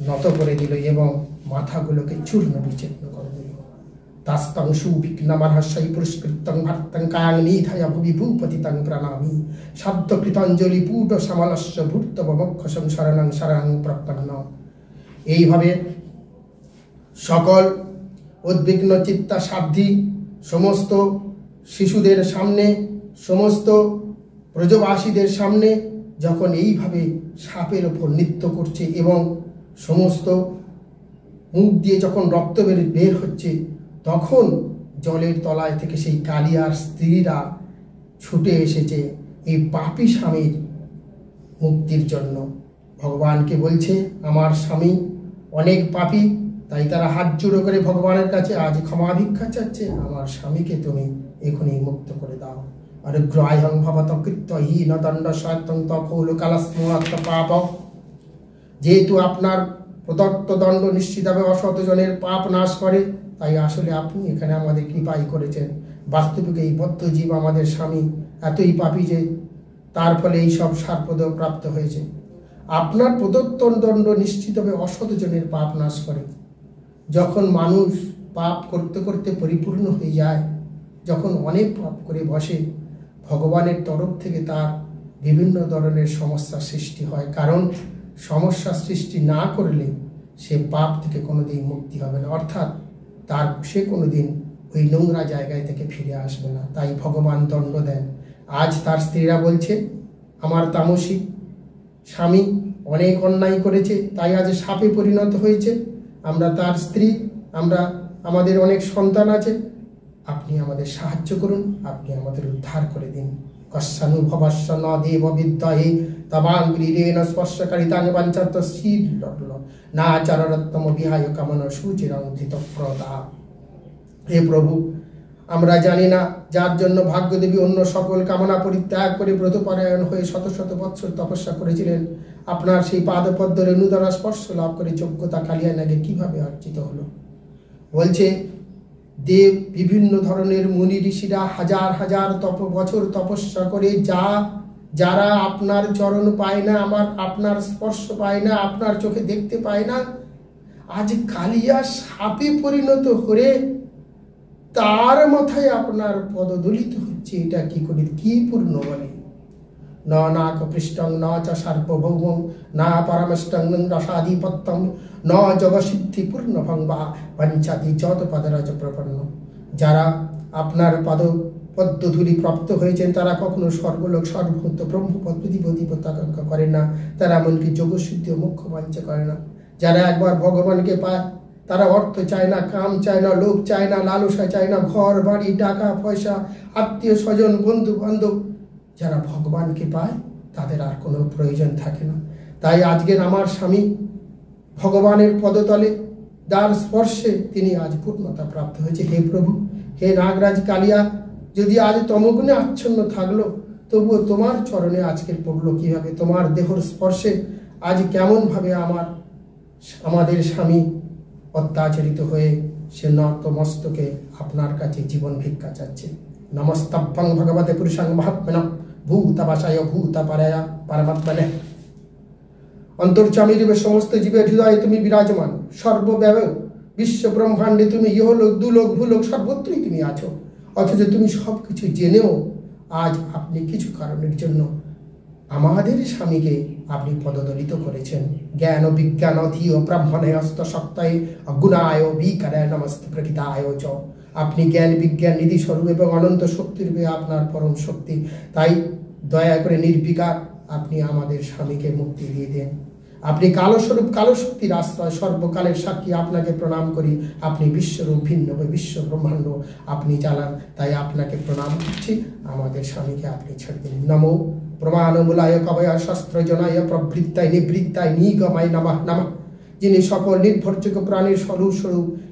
নত করে দিল এবং মাথাগুলোকে চূর্ণ বিচূর্ণ করে দিল। তাস্তং সুবিঘ্নমানহাস্যৈ পুরস্কৃতং ভার্তং কায়াং নিধায় ভুবি ভূপতিতং প্রণামি শব্দ কৃতাঞ্জলি পূট সমলস্য ভূর্তব মোক্ষসং শরণং শরণং প্রপন্ন। এইভাবে সকল উদ্বিগ্ন চিত্তা সাধ্যী সমস্ত শিশুদের সামনে, সমস্ত ব্রজবাসীদের সামনে যখন এইভাবে সাপের ওপর নৃত্য করছে এবং সমস্ত মুখ দিয়ে যখন রক্ত বের হচ্ছে, তখন জলের তলায় থেকে সেই কালিয়ার স্ত্রীরা ছুটে এসেছে এই পাপী স্বামীর মুক্তির জন্য। ভগবানকে বলছে, আমার স্বামী অনেক পাপী, তাই তারা হাত জোড়ো করে ভগবানের কাছে আজ ক্ষমা ভিক্ষা চাচ্ছে, আমার স্বামীকে তুমি এখনই মুক্ত করে দাও। অনুগ্রহং ভবত কৃত্যহীন দণ্ড সত্যং তফৌল কালস্মরাত্ম পাপ। যেহেতু আপনার প্রদত্ত দণ্ড নিশ্চিতভাবে অসৎ জনের পাপ নাশ করে, তাই আসলে আপনি এখানে আমাদের কৃপাই করেছেন। বাস্তবিক এই বদ্ধ জীব আমাদের স্বামী এতই পাপী যে তার ফলে এই সব সারপদ প্রাপ্ত হয়েছে। আপনার প্রদত্ত দণ্ড নিশ্চিতভাবে অসৎ জনের পাপ নাশ করে। যখন মানুষ পাপ করতে করতে পরিপূর্ণ হয়ে যায়, যখন অনেক পাপ করে বসে, ভগবানের তরফ থেকে তার বিভিন্ন ধরনের সমস্যার সৃষ্টি হয়, কারণ সমস্যা সৃষ্টি না করলে সে পাপ থেকে কোনোদিন মুক্তি হবে না, অর্থাৎ সে কোনোদিন ওই নোংরা জায়গায় থেকে ফিরে আসবে না। তাই ভগবান দণ্ড দেন। আজ তার স্ত্রীরা বলছে, আমার তামসিক স্বামী অনেক অন্যায় করেছে, তাই আজ সাপে পরিণত হয়েছে। আমরা তার স্ত্রী, আমাদের অনেক সন্তান আছে, আপনি আমাদের সাহায্য করুন, আপনি আমাদের উদ্ধার করে দিন। কস্যানুভবস্য ন দেব বিদ্মহে তবাঙ্গ্রিরেণ স্পর্শকারিতাং বাঞ্ছাত শীলল না চাররত্তম বিহায় কামন সুচিরং ধৃতপ্রদা। হে প্রভু, আমরা জানি না যার জন্য ভাগ্যদেবী অন্য সকল কামনা পরিত্যাগ করে ব্রতপরায়ণ হয়ে শত শত বৎসর তপস্যা করেছিলেন, আপনার সেই পাদপদ্ম রেণু দ্বারা স্পর্শ লাভ করে যোগ্যতা কালিয়া নাগে কিভাবে অর্জিত হলো। বলছে, দেব বিভিন্ন ধরনের মুনি ঋষিরা হাজার হাজার বছর তপস্যা করে যারা আপনার চরণ পায় না, আপনার স্পর্শ পায় না, আপনার চোখে দেখতে পায় না, আজ কালিয়া সাপে পরিণত হয়ে তার মাথায় আপনার পদদলিত হচ্ছে। এটা কি করে, কি পূর্ণ বলে? ন নাক পৃষ্ঠং ন চ সার্বভৌমং না পরমষ্টং রসাধিপত্যং ন জগসিদ্ধি পূর্ণ ভঙ্গা পঞ্চাদি যত পদরাজ প্রপন্ন। যারা আপনার পদ্মধূলি প্রাপ্ত হয়েছেন তারা কখনো সর্বলোক সর্বভূত ব্রহ্মপদ পৃথিবীপত্যাকাঙ্ক্ষা করেন না, তারা এমনকি যোগসিদ্ধি ও মুখ্য বাঞ্ছা করে না। যারা একবার ভগবানকে পায় তারা অর্থ চায় না, কাম চায় না, লোভ চায় না, লালসা চায় না, ঘর বাড়ি টাকা পয়সা আত্মীয় স্বজন বন্ধু বান্ধব, যারা ভগবানকে পায় তাদের আর কোনো প্রয়োজন থাকে না। তাই আজকের আমার স্বামী ভগবানের পদতলে যার স্পর্শে তিনি আজ পূর্ণতা প্রাপ্ত হয়েছে। হে প্রভু, হে নাগরাজ কালিয়া যদি আজ তমগুণে আচ্ছন্ন থাকলো, তবুও তোমার চরণে আজকের পড়লো কিভাবে? তোমার দেহর স্পর্শে আজ কেমন ভাবে আমার আমাদের স্বামী অত্যাচারিত হয়ে সে নতমস্তকে আপনার কাছে জীবন ভিক্ষা চাচ্ছে। নমস্তভ্যং ভগবতে পুরুষাং মহাত্মন ভূতাবাসায় ভূতাপারায়া পরমাত্মনে। অন্তর্যামী রূপে সমস্ত জীবের হৃদয়ে তুমি বিরাজমান। সর্বব্যাপক বিশ্ব ব্রহ্মাণ্ডে তুমি ইহলোক দুলোক ভূলোক সর্বত্রই তুমি আছো। অথচ তুমি সব কিছু জেনেও আজ আপনি কিছু কারণের জন্য আমাদের স্বামীকে আপনি পদদলিত করেছেন। জ্ঞান ও বিজ্ঞান অধীয় ব্রাহ্মণে অস্ত সত্তায় গুণায় বিকারায় নমস্তে প্রকৃতায় চ। আপনি জ্ঞান বিজ্ঞান নিধি স্বরূপ এবং অনন্ত শক্তিরূপে আপনার পরম শক্তি। তাই দয়া করে নির্বিকার আপনি আমাদের স্বামীকে মুক্তি দিয়ে দেন। আপনি কালস্বরূপ কালো শক্তির আশ্রয়, সর্বকালের সাক্ষী, আপনাকে প্রণাম করি। আপনি বিশ্বরূপ ভিন্ন বিশ্ব ব্রহ্মাণ্ড আপনি চালান, তাই আপনাকে প্রণাম করছি। আমাদের স্বামীকে আপনি ছেড়ে দিন। নমো প্রমাণমূলায় কবয় শাস্ত্রজনায় প্রবৃত্তায় নিবৃত্তায় নিগমায় নমঃ নমঃ। যিনি সকল নির্ভরযোগ্য প্রাণীর স্বরূপ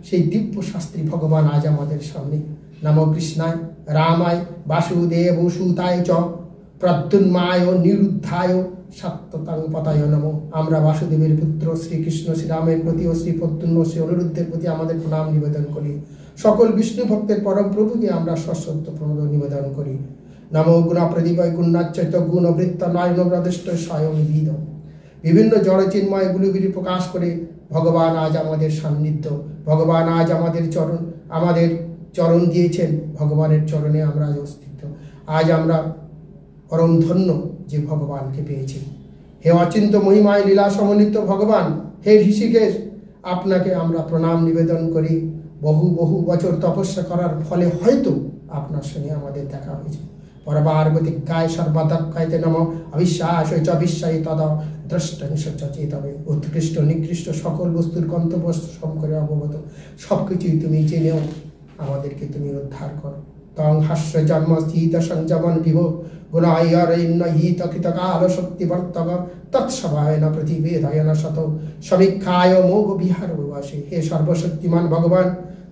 সেই দিব্য শাস্ত্রী ভগবান আজ আমাদের সামনে। নমো কৃষ্ণায় রামায় বাসুদেব সুতায় চ প্রদ্যুন্মায় নিরুদ্ধায় সত্যতাং পতায় নমো। আমরা বাসুদেবের পুত্র শ্রীকৃষ্ণ শ্রীরামের প্রতি ও শ্রী প্রদ্যুন্ম শ্রী অনিরুদ্ধের প্রতি আমাদের প্রণাম নিবেদন করি। সকল বিষ্ণু ভক্তের পরম প্রভুকে আমরা সশ্রদ্ধ প্রণত নিবেদন করি। নমো গুণা প্রদীপয় গুণাচ্যত গুণ বৃত্ত নয়ন প্রদিষ্ট স্বয়ং বিদ। বিভিন্ন জড়চিন্ময়গুলি প্রকাশ করে ভগবান আজ আমাদের সান্নিধ্য। ভগবান আজ আমাদের চরণ দিয়েছেন। ভগবানের চরণে আমরা আজ অস্তিত্ব। আজ আমরা পরম ধন্য যে ভগবানকে পেয়েছি। হে অচিন্ত মহিমায় লীলা সমন্বিত ভগবান, হে ঋষিকেশ, আপনাকে আমরা প্রণাম নিবেদন করি। বহু বহু বছর তপস্যা করার ফলে হয়তো আপনার সঙ্গে আমাদের দেখা হয়েছে। পরবার্গতিকায় সর্বাধকায়তে নম অবিশ্বাস চ বিশ্বায়ী তদা দ্রষ্টংসচেতবে। উৎকৃষ্ট নিকৃষ্ট সকল বস্তুর গন্তব্য করে অবগত। সবকিছুই তুমি জেনেও আমাদেরকে তুমি উদ্ধার করো। তং হাস্য জন্ম স্থিত সংযমন বিভ গুণায়রণ্যহিত কৃতকাল শক্তিবর্তক তৎসভায়ন প্রতিবেদয়ন শত সমীক্ষায় মোঘ বিহার বাসে। হে সর্বশক্তিমান ভগবান,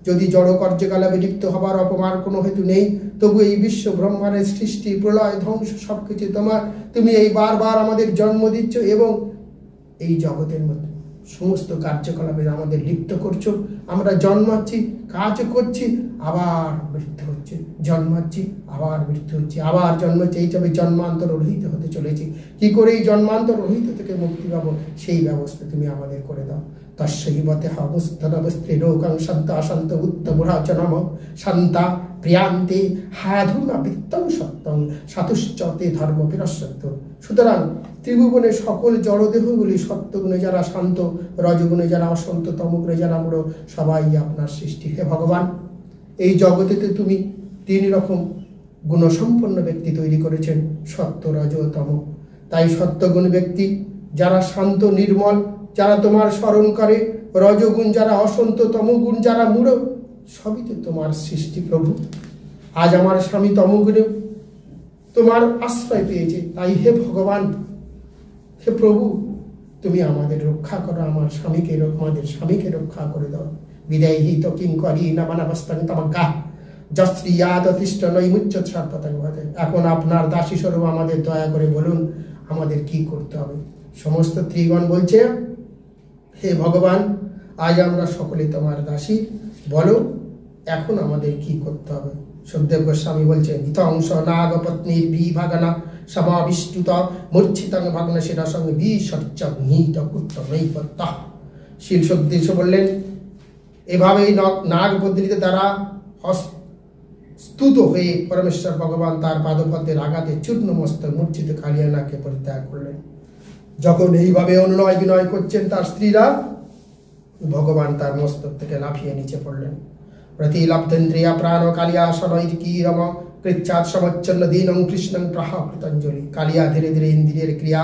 যদি জড় কার্যকালে বিলিপ্ত হবার অপমান কোনো হেতু নেই, তবু এই বিশ্ব ব্রহ্মাণ্ডের সৃষ্টি প্রলয় ধ্বংস সবকিছু তোমার। তুমি এই বারবার আমাদের জন্ম দিচ্ছ এবং এই জগতের মধ্যে সমস্ত কার্যকলাপে আমাদের লিপ্ত করছো। আমরা জন্মাচ্ছি, কাজ করছি, আবার মৃত্যু হচ্ছে, জন্মাচ্ছি, আবার মৃত্যু হচ্ছে, আবার জন্মাচ্ছি। এইভাবে জন্মান্তর রহিত হতে চলেছি। কি করে এই জন্মান্তর রহিত থেকে মুক্তি পাবো সেই ব্যবস্থা তুমি আমাদের করে দাও। তস্যৈবতে হবস্তনবস্ত্রী লোকং শান্ত অশান্ত উত্তমুরা চ নম শান্তা প্রিয়ান্তে হাধুনা বৃত্তং সত্যং সাতুশ্চতে ধর্ম বিরসত্য। সুতরাং ত্রিভুবনের সকল জড়দেহগুলি সত্যগুণে যারা শান্ত, রজগুণে যারা অশান্ত, তমগুণে যারা মূঢ়, সবাই আপনার সৃষ্টি। হে ভগবান, এই জগতেতে তুমি 3 রকম গুণসম্পন্ন ব্যক্তি তৈরি করেছেন, সত্য, রজ ও তম। তাই সত্যগুণ ব্যক্তি যারা শান্ত নির্মল, যারা তোমার স্মরণ করে, রজগুণ যারা অশান্ত, তমগুণ যারা মূঢ়, সবই তো তোমার সৃষ্টি প্রভু। আজ আমার স্বামী তমগুণে তোমার আশ্রয় পেয়েছে। তাই হে ভগবান, হে প্রভু, তুমি আমাদের রক্ষা করো। আমাদের স্বামীকে রক্ষা করে দাও। বিদায়ী তো কিঙ্করি নামানাবস্থান তমজ্ঞা যস্ত্রিয়াদ অতিষ্ঠ নৈমুচ্চ সর্পতং ভজে। এখন আপনার দাসী স্বরূপ আমাদের দয়া করে বলুন আমাদের কি করতে হবে। সমস্ত ত্রিগণ বলছে, হে ভগবান, আজ আমরা সকলে তোমার দাসী, বলো এখন আমাদের কি করতে হবে। সুখদেব গোস্বামী বলছেন, ইতংস নাগপত্নীর বিভাগনা সমাবিষ্টুত মূর্ছিতং ভগ্ন শিরা সঙ্গে বিসর্চগ্নিত কুত্ত নৈপত্য। শিল সুখদেব বললেন, এভাবেই নাগপত্নীদের দ্বারা স্তুত হয়ে পরমেশ্বর ভগবান তার পাদপদ্মের আঘাতে চূর্ণ মস্তক মূর্ছিত কালিয়ানাকে পরিত্যাগ করলেন। যখন এইভাবে অনুনয় বিনয় করছেন তার স্ত্রীরা, ভগবান তার মস্তক থেকে লাফিয়ে নিচে পড়লেন। প্রতিলব্ধেন্দ্রিয়া প্রাণ কালিয়া শনৈরম কৃচ্ছাৎ সমচ্ছন্ন দীনং কৃষ্ণং প্রাহ কৃতাঞ্জলি। কালিয়া ধীরে ধীরে ইন্দ্রিয়ের ক্রিয়া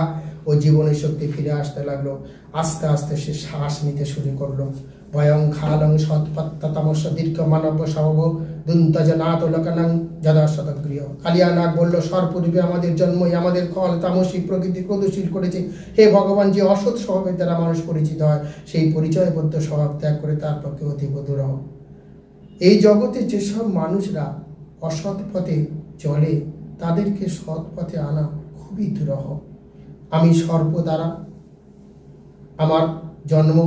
ও জীবনের শক্তি ফিরে আসতে লাগলো। আস্তে আস্তে সে শ্বাস নিতে শুরু করলো। ভয়ং খালং সৎপত্তমস দীর্ঘ মানব সব দুন্তজনাত লোকনং যদা শতগৃহ। কালিয়া নাগ বলল, সর্বপূর্বে আমাদের জন্মই আমাদের ফল তামসিক প্রকৃতি প্রদূষিত করেছে। হে ভগবান, যে অসৎ স্বভাবের দ্বারা মানুষ পরিচিত হয়, সেই পরিচয়বদ্ধ স্বভাব ত্যাগ করে তার পক্ষে অতীব দুরূহ। এই জগতে যেসব মানুষরা অসৎ পথে চলে, তাদেরকে সৎ পথে আনা খুবই দুরূহ। আমি সর্প দ্বারা আমার জন্ম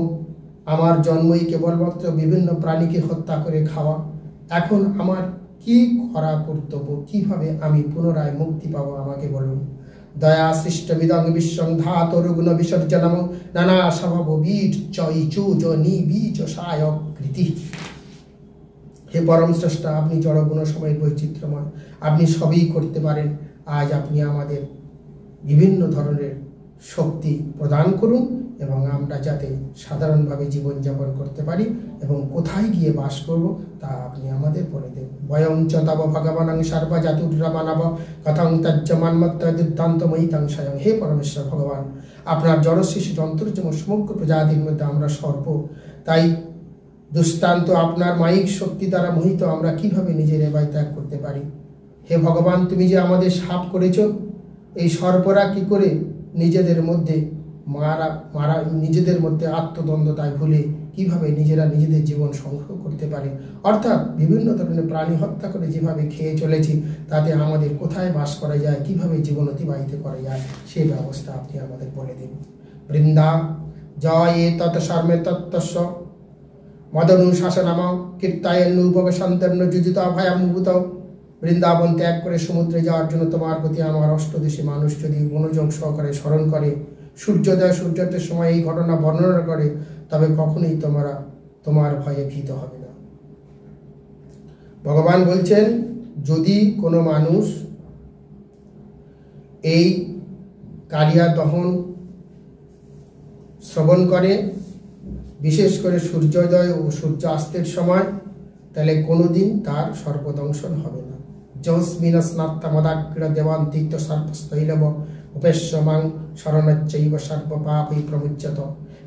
আমার জন্মই কেবলমাত্র বিভিন্ন প্রাণীকে হত্যা করে খাওয়া। এখন আমার কি করা কর্তব্য? কিভাবে আমি পুনরায় মুক্তি পাবো আমাকে বলুন। দয়া সৃষ্টমিদং বিশ্বং ধাতরুগ্ন বিসর্জনম নানা স্বভাব বীজ চৈচুজ নিবীজ সায়ক কৃতি। হে পরম স্রষ্টা, আপনি জড়গুণ সময়ের বৈচিত্র্যময়, আপনি সবই করতে পারেন। আজ আপনি আমাদের বিভিন্ন ধরনের শক্তি প্রদান করুন এবং আমরা যাতে সাধারণভাবে জীবনযাপন করতে পারি এবং কোথায় গিয়ে বাস করব তা আপনি আমাদের বলে দেন। বয়ং চ তব ভগবানং সর্বজাতুর্মানব কথং তজ্জমান্মত্তদুদ্ধান্তময়িতং স্বয়ং। হে পরমেশ্বর ভগবান, আপনার জড়শিশু যন্ত্রজম সমগ্র প্রজাতির মধ্যে আমরা সর্প, তাই দৃষ্টান্ত আপনার মায়িক শক্তি দ্বারা মোহিত আমরা কিভাবে নিজের এবাই ত্যাগ করতে পারি। হে ভগবান, তুমি যে আমাদের সাপ করেছ, এই সর্পরা কি করে নিজেদের মধ্যে নিজেদের মধ্যে আত্মদ্বন্দ্বতায় ভুলে কিভাবে নিজেরা নিজেদের জীবন সংগ্রহ করতে পারে, অর্থাৎ বিভিন্ন ধরনের প্রাণী হত্যা করে যেভাবে খেয়ে চলেছি তাতে আমাদের কোথায় বাস করা যায়, কিভাবে জীবন অতিবাহিত করা যায় সেই ব্যবস্থা আপনি আমাদের বলে দিন। বৃন্দা জয় তৎ শর্মে তত্ত্বস্ব মদনুশাসনাম কীর্তায়নুপবেশান্তর্ণ যুজিত ভয়ামভূত। বৃন্দাবন ত্যাগ করে সমুদ্রে যাওয়ার জন্য তোমার প্রতি আমার অষ্টদেশী মানুষ যদি মনোযোগ সহকারে স্মরণ করে, সূর্যোদয় সূর্যাস্তের সময় এই ঘটনা বর্ণনা করে, তবে কখনোই তোমার ভয়ে ভীত হবে না। ভগবান বলছেন, যদি কোনো মানুষ এই কালিয়া দহন শ্রবণ করে, বিশেষ করে সূর্যোদয় ও সূর্যাস্তের সময়, তাহলে কোনোদিন তার সর্পদংশন হবে না। যস্মিনা স্নাত্তা মদাক্রীড়া দেবান্তিক্ত সর্পস্থৈলব উপেশ্বমাং শরণচ্চৈব সর্বপাপৈ প্রমুচ্যত।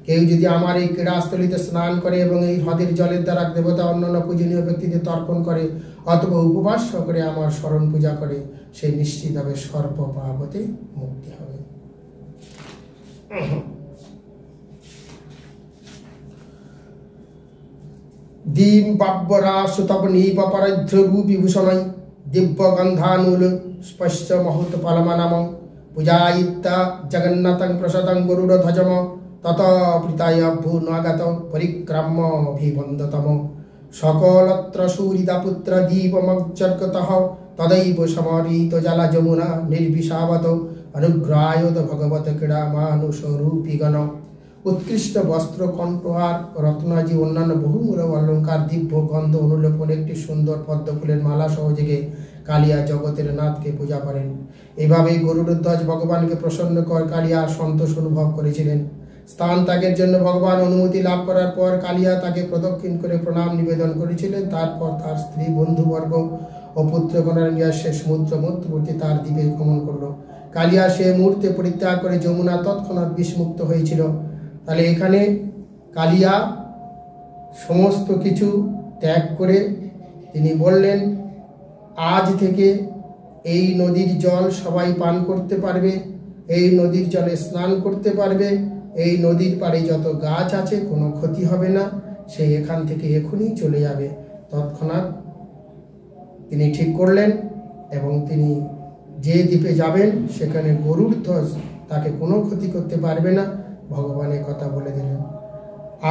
কেউ যদি আমার এই ক্রীড়াস্থলিতে স্নান করে এবং এই হ্রদের জলের দ্বারা দেবতা অন্যান্য পূজনীয় ব্যক্তিদের তর্পণ করে অথবা উপবাস করে আমার স্মরণ পূজা করে, সে নিশ্চিতভাবে সর্পপাপ হতে মুক্তি হবে। দীম পাব্বরা সুতপ নিপপরধ্রু বিভূষণৈ দিব্য গন্ধানুল স্পশ্চ মহৎ পলমানাম পূজায়িত্তা জগন্নাথং প্রসাদং গরুড়ধ্বজম তত প্রীতায় ভূনাগত পরিক্রম্য অভিবন্দতম সকলত্র সুহৃদা পুত্র দীপমজ্জর্গতঃ তদৈব সমরিত জলা যমুনা নির্বিষাবত অনুগ্রায়ত ভগবত ক্রীড়া মানুষরূপিগণ। উৎকৃষ্ট বস্ত্র, কণ্ঠহার, রত্নাজি, অন্যান্য বহুমূল্য অলঙ্কার, দিব্য গন্ধ অনুলেপন, একটি সুন্দর পদ্ম ফুলের মালা সহযোগে কালিয়া জগতের নাথকে পূজা করেন। এভাবে গরুড়ধ্বজ ভগবানকে প্রসন্ন কর কালিয়া সন্তোষ অনুভব করেছিলেন। স্থান ত্যাগের জন্য ভগবান অনুমতি লাভ করার পর কালিয়া তাকে প্রদক্ষিণ করে প্রণাম নিবেদন করেছিলেন। তারপর তার স্ত্রী, বন্ধুবর্গ ও পুত্রগণের নিয়ে সে সমুদ্র মধ্যবর্তী তার দ্বীপে গমন করল। কালিয়া সে মুহূর্তে পরিত্যাগ করে যমুনা তৎক্ষণাৎ বিষমুক্ত হয়েছিল। তাহলে এখানে কালিয়া সমস্ত কিছু ত্যাগ করে তিনি বললেন, আজ থেকে এই নদীর জল সবাই পান করতে পারবে, এই নদীর জলে স্নান করতে পারবে, এই নদীর পাড়ে যত গাছ আছে কোনো ক্ষতি হবে না, সে এখান থেকে এখনই চলে যাবে। তৎক্ষণাৎ তিনি ঠিক করলেন এবং তিনি যে দ্বীপে যাবেন সেখানে গরুড়ধ্বজ তাকে কোনো ক্ষতি করতে পারবে না, ভগবানের কথা বলে দিলেন।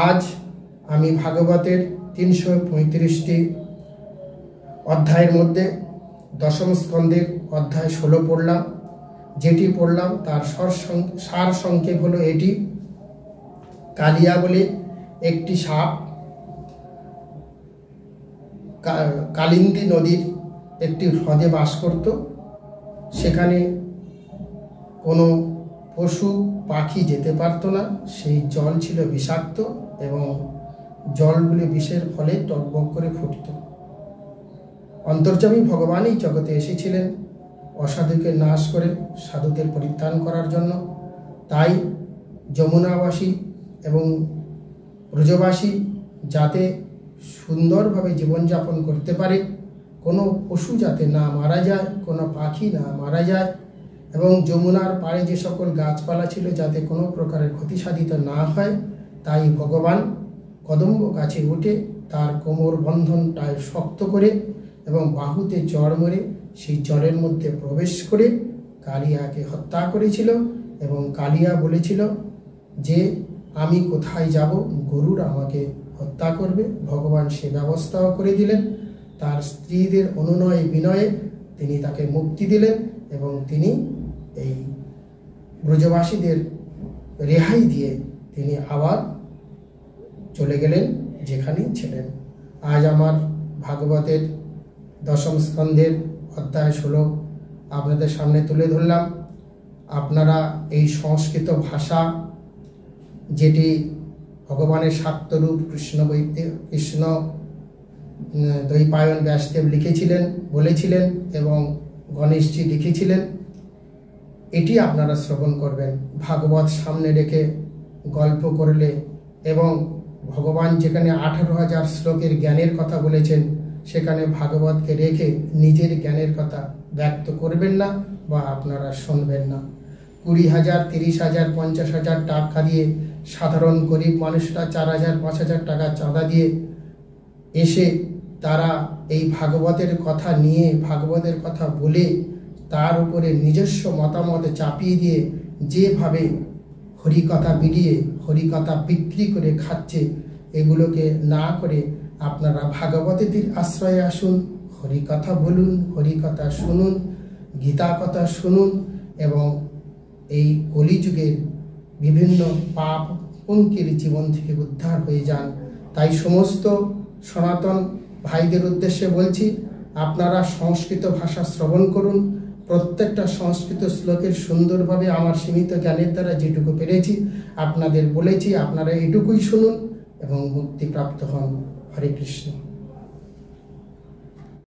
আজ আমি ভাগবতের 335টি অধ্যায়ের মধ্যে দশম স্কন্ধের অধ্যায় 16 পড়লাম। যেটি পড়লাম তার সার সংক্ষেপ হলো এটি। কালিয়া বলে একটি সাপ কালিন্দী নদীর একটি হ্রদে বাস করত। সেখানে কোনো পশু পাখি যেতে পারত না। সেই জল ছিল বিষাক্ত এবং জলগুলি বিষের ফলে টকবক করে ফুটত। অন্তর্যামী ভগবান এই জগতে এসেছিলেন অসাধুকে নাশ করে সাধুদের পরিত্রাণ করার জন্য। তাই যমুনাবাসী এবং ব্রজবাসী যাতে সুন্দরভাবে জীবনযাপন করতে পারে, কোনো পশু যাতে না মারা যায়, কোনো পাখি না মারা যায়, এবং যমুনার পাড়ে যে সকল গাছপালা ছিল যাতে কোনো প্রকারের ক্ষতি সাধিত না হয়, তাই ভগবান কদম্ব গাছে উঠে তার কোমর বন্ধনটায় শক্ত করে এবং বাহুতে চড় মেরে সেই জলের মধ্যে প্রবেশ করে কালিয়াকে হত্যা করেছিল। এবং কালিয়া বলেছিল যে আমি কোথায় যাব, গরুর আমাকে হত্যা করবে। ভগবান সে ব্যবস্থাও করে দিলেন। তার স্ত্রীদের অনুনয়ে বিনয়ে তিনি তাকে মুক্তি দিলেন এবং তিনি এই ব্রজবাসীদের রেহাই দিয়ে তিনি আবার চলে গেলেন যেখানেই ছিলেন। আজ আমার ভাগবতের দশম স্কন্ধের অধ্যায় 16 আপনাদের সামনে তুলে ধরলাম। আপনারা এই সংস্কৃত ভাষা, যেটি ভগবানের শাক্তরূপ কৃষ্ণ দ্বৈপায়ন ব্যাসদেব লিখেছিলেন, বলেছিলেন এবং গণেশজি লিখেছিলেন, এটি আপনারা শ্রবণ করবেন। ভাগবত সামনে রেখে গল্প করলে এবং ভগবান যেখানে 18,000 শ্লোকের জ্ঞানের কথা বলেছেন, সেখানে ভাগবতকে রেখে নিজের জ্ঞানের কথা ব্যক্ত করবেন না বা আপনারা শুনবেন না। 20,000, 30,000, 50,000 টাকা দিয়ে সাধারণ গরিব মানুষরা 4,000, 5,000 টাকা চাঁদা দিয়ে এসে তারা এই ভাগবতের কথা নিয়ে, ভাগবতের কথা বলে তার উপরে নিজস্ব মতামত চাপিয়ে দিয়ে যেভাবে হরিকথা বিলিয়ে হরিকথা বিক্রি করে খাচ্ছে, এগুলোকে না করে আপনারা ভাগবতীদের আশ্রয়ে আসুন, হরিকথা বলুন, হরিকথা শুনুন, গীতা কথা শুনুন এবং এই কলিযুগের বিভিন্ন পাপ পঙ্কির জীবন থেকে উদ্ধার হয়ে যান। তাই সমস্ত সনাতন ভাইদের উদ্দেশ্যে বলছি, আপনারা সংস্কৃত ভাষা শ্রবণ করুন। প্রত্যেকটা সংস্কৃত শ্লোকের সুন্দরভাবে আমার সীমিত জ্ঞানের দ্বারা যেটুকু পেরেছি আপনাদের বলেছি, আপনারা এটুকুই শুনুন এবং মুক্তিপ্রাপ্ত হন। হরে কৃষ্ণ।